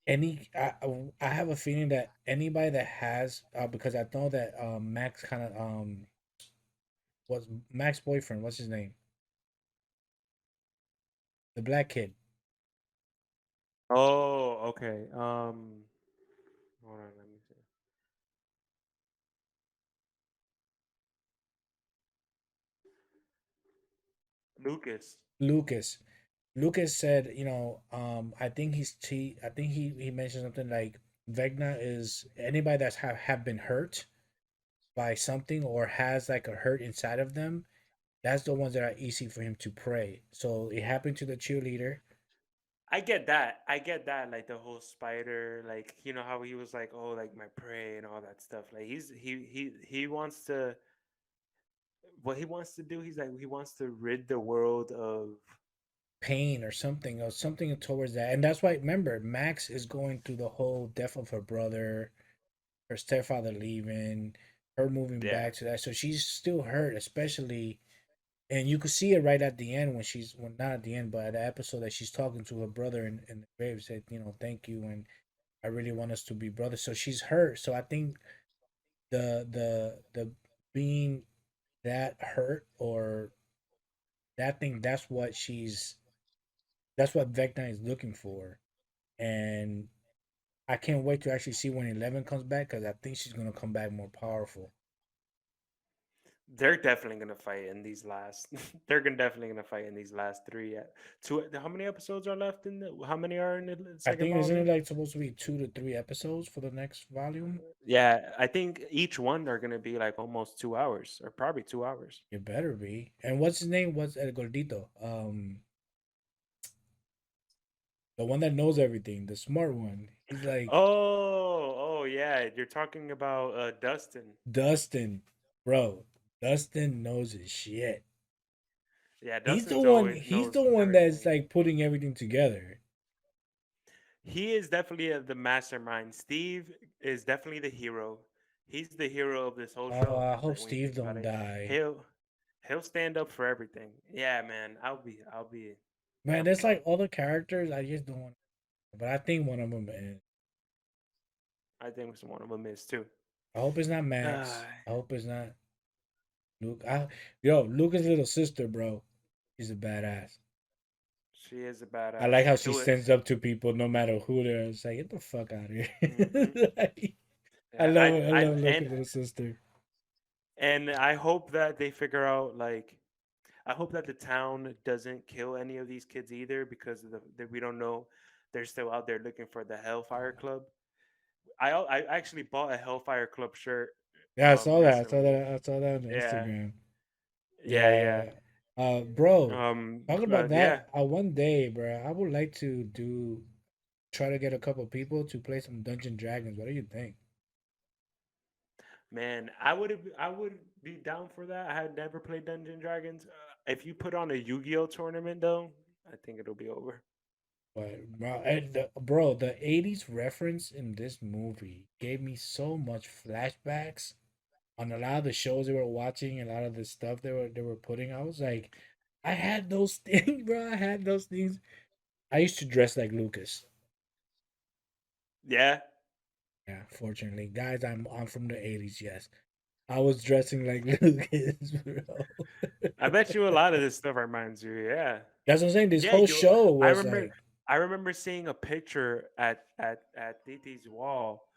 Speaker 2: I have a feeling that anybody that has because I know that Max kind of was Max's boyfriend. What's his name? The black kid,
Speaker 3: Oh, okay. Hold on, let me see. Lucas.
Speaker 2: Lucas. Lucas said, I think I think he mentioned something like Vecna is anybody that's have been hurt by something or has like a hurt inside of them. That's the ones that are easy for him to pray. So it happened to the cheerleader.
Speaker 3: I get that. I get that. Like the whole spider, like you know how he was like, oh, like my prey and all that stuff. Like he wants to. What he wants to do, he's like he wants to rid the world of.
Speaker 2: Pain or something towards that. And that's why remember Max is going through the whole death of her brother, her stepfather leaving, her moving
Speaker 3: Yeah,
Speaker 2: back to that. So she's still hurt, especially and you could see it right at the end when not at the end, but at the episode that she's talking to her brother in the grave said, thank you and I really want us to be brothers. So she's hurt. So I think the being that hurt or that thing that's what Vecna is looking for. And I can't wait to actually see when 11 comes back because I think she's gonna come back more powerful.
Speaker 3: they're definitely gonna fight in these last. They're gonna definitely gonna fight in these last three. Two. How many episodes are left in the? How many are in the
Speaker 2: I
Speaker 3: second
Speaker 2: think isn't it
Speaker 3: volume?
Speaker 2: like supposed to be 2 to 3 episodes for the next volume?
Speaker 3: Yeah, I think each one are gonna be like almost 2 hours, or probably 2 hours.
Speaker 2: It better be. And what's his name? What's El Gordito? The one that knows everything, the smart one. He's like
Speaker 3: Oh, yeah. You're talking about Dustin.
Speaker 2: Dustin, bro. Dustin knows his shit.
Speaker 3: Yeah,
Speaker 2: He's the
Speaker 3: Dustin's
Speaker 2: one.
Speaker 3: always
Speaker 2: He's the
Speaker 3: knows
Speaker 2: one that's
Speaker 3: everything.
Speaker 2: like putting everything together.
Speaker 3: He is definitely the mastermind. Steve is definitely the hero. He's the hero of this whole
Speaker 2: Oh,
Speaker 3: show.
Speaker 2: I hope
Speaker 3: Like when you
Speaker 2: Steve
Speaker 3: think about
Speaker 2: don't
Speaker 3: it,
Speaker 2: die.
Speaker 3: he'll he'll stand up for everything. Yeah, man.
Speaker 2: Man,
Speaker 3: I'm
Speaker 2: there's like
Speaker 3: pumped.
Speaker 2: other characters I just don't want. But I think one of them is.
Speaker 3: I think one of them is too.
Speaker 2: I hope it's not
Speaker 3: Uh,
Speaker 2: Max. I hope it's not Luke. Yo, Luca's little sister, bro. She's a badass.
Speaker 3: she is a
Speaker 2: I like
Speaker 3: badass.
Speaker 2: how she
Speaker 3: To it.
Speaker 2: stands up to people no matter who they are. It's like, get the fuck out of here.
Speaker 3: Hmm.
Speaker 2: Like, I
Speaker 3: Yeah,
Speaker 2: love it. I
Speaker 3: I
Speaker 2: love Luca's little sister.
Speaker 3: and I hope that they figure out like I hope that the town doesn't kill any of these kids either because of we don't know they're still out there looking for the Hellfire Club. I actually bought a Hellfire Club shirt
Speaker 2: Yeah, I saw that. I saw
Speaker 3: recently.
Speaker 2: that. I saw that on
Speaker 3: Yeah,
Speaker 2: Instagram.
Speaker 3: yeah, yeah.
Speaker 2: Yeah. Bro, talking about
Speaker 3: But yeah,
Speaker 2: that, one day, bro, I would like to try to get a couple people to play some Dungeon Dragons. What do you think?
Speaker 3: man, I would be down for that. I had never played Dungeon Dragons. If you put on a Yu-Gi-Oh tournament though, I think it'll be over.
Speaker 2: But bro, the 80s reference in this movie gave me so much flashbacks on a lot of the shows they were watching, a lot of the stuff they were putting. I was like, I had those things, bro. I had those things. I used to dress like Lucas.
Speaker 3: Yeah.
Speaker 2: Yeah, fortunately, guys, I'm from the '80s. Yes, I was dressing like Lucas, bro.
Speaker 3: I bet you a lot of this stuff reminds you. Yeah.
Speaker 2: That's what I'm saying. This
Speaker 3: Yeah,
Speaker 2: whole
Speaker 3: you.
Speaker 2: show
Speaker 3: I
Speaker 2: was
Speaker 3: remember.
Speaker 2: like,
Speaker 3: I remember seeing a picture at Titi's wall.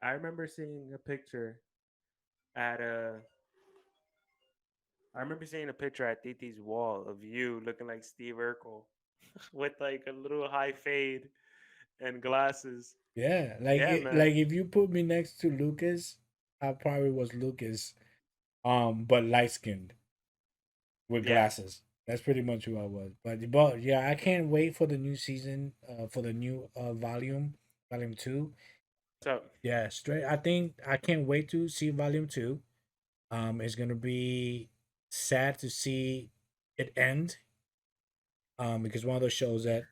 Speaker 3: I remember seeing a picture at a. I remember seeing a picture at Titi's wall of you looking like Steve Urkel with like a little high fade and glasses.
Speaker 2: yeah,
Speaker 3: Yeah, man.
Speaker 2: like if you put me next to Lucas, I probably was Lucas, but light skinned with
Speaker 3: Yeah.
Speaker 2: glasses. That's pretty much who I was. But yeah, I can't wait for the new season, for the new volume 2.
Speaker 3: So
Speaker 2: Yeah, straight. I think I can't wait to see volume 2. It's gonna be sad to see it end. Because one of those shows that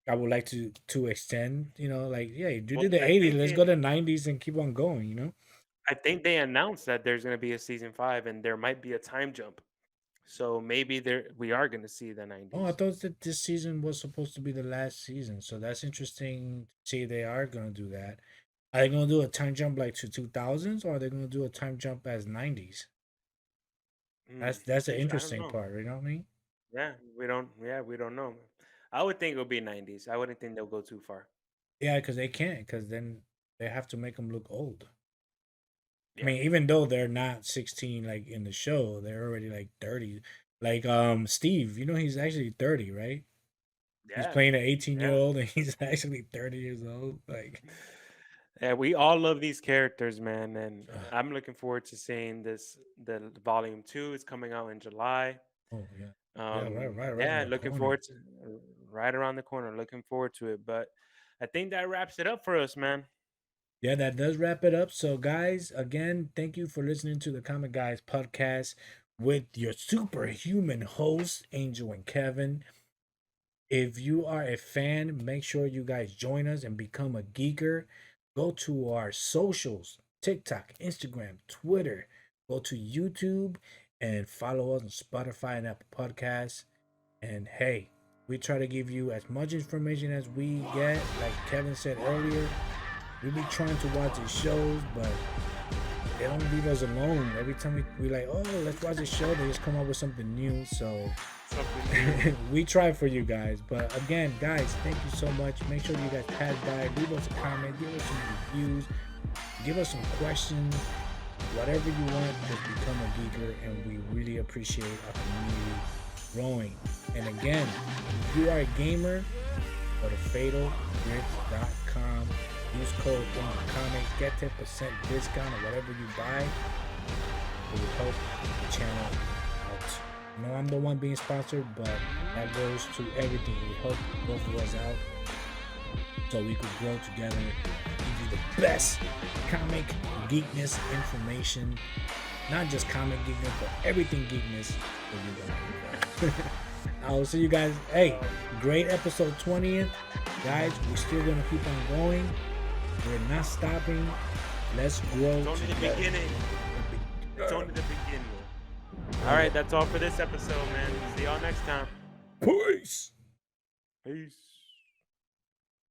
Speaker 2: I would like to extend. Like, yeah, you
Speaker 3: well,
Speaker 2: did the '80s. Let's go to the '90s and keep on going.
Speaker 3: I think they announced that there's going to be a season 5 and there might be a time jump. So maybe there we are going to see the
Speaker 2: Oh, I
Speaker 3: 90s.
Speaker 2: thought that this season was supposed to be the last season, so that's interesting to see they are gonna do that. Are they gonna do a time jump like to 2000s, or are they gonna do a time jump as '90s? That's the
Speaker 3: I don't
Speaker 2: interesting
Speaker 3: know.
Speaker 2: part, you know what I mean?
Speaker 3: Yeah, we don't. Yeah, we don't know. I would think it would be 90s. I wouldn't think they'll go too far.
Speaker 2: Yeah, because they can't, because then they have to make them look old. I
Speaker 3: Yeah,
Speaker 2: mean, even though they're not 16 like in the show, they're already like 30. Like Steve, he's actually 30, right? He's
Speaker 3: yeah,
Speaker 2: playing an 18-year
Speaker 3: yeah.
Speaker 2: old and he's actually 30 years old. Like,
Speaker 3: Yeah, we all love these characters, man, and I'm looking forward to seeing this. The volume 2 is coming out in July.
Speaker 2: oh yeah. Yeah, right in
Speaker 3: Yeah,
Speaker 2: the
Speaker 3: looking
Speaker 2: corner.
Speaker 3: forward to right around the corner. Looking forward to it. But I think that wraps it up for us, man.
Speaker 2: Yeah, that does wrap it up. So, guys, again, thank you for listening to the Comic Guys podcast with your superhuman hosts, Angel and Kevin. If you are a fan, make sure you guys join us and become a geeker. Go to our socials: TikTok, Instagram, Twitter. Go to YouTube and follow us on Spotify and Apple Podcasts. And hey, we try to give you as much information as we get. Like Kevin said earlier, we be trying to watch these shows, but they don't leave us alone. Every time we like, oh, let's watch this show, they just come up with something new. So we try for you guys. But again, guys, thank you so much. Make sure you guys pass by, leave us a comment, give us some reviews, give us some questions, whatever you want. Just become a geeker, and we really appreciate our community growing. And again, if you are a gamer, go to fatalgrids.com. Use code comic, get 10% discount on whatever you buy. It will help the channel out. I know I'm the one being sponsored, but that goes to everything. It will help both of us out so we could grow together, give you the best comic geekness information. Not just comic geekness, but everything geekness for you guys. I will see you guys. Hey, great episode 20th. Guys, we're still going to keep on going. We're not stopping. Let's grow.
Speaker 3: It's only the beginning. It's only the beginning. All right, that's all for this episode, man. See y'all next time.
Speaker 2: Peace.
Speaker 3: Peace.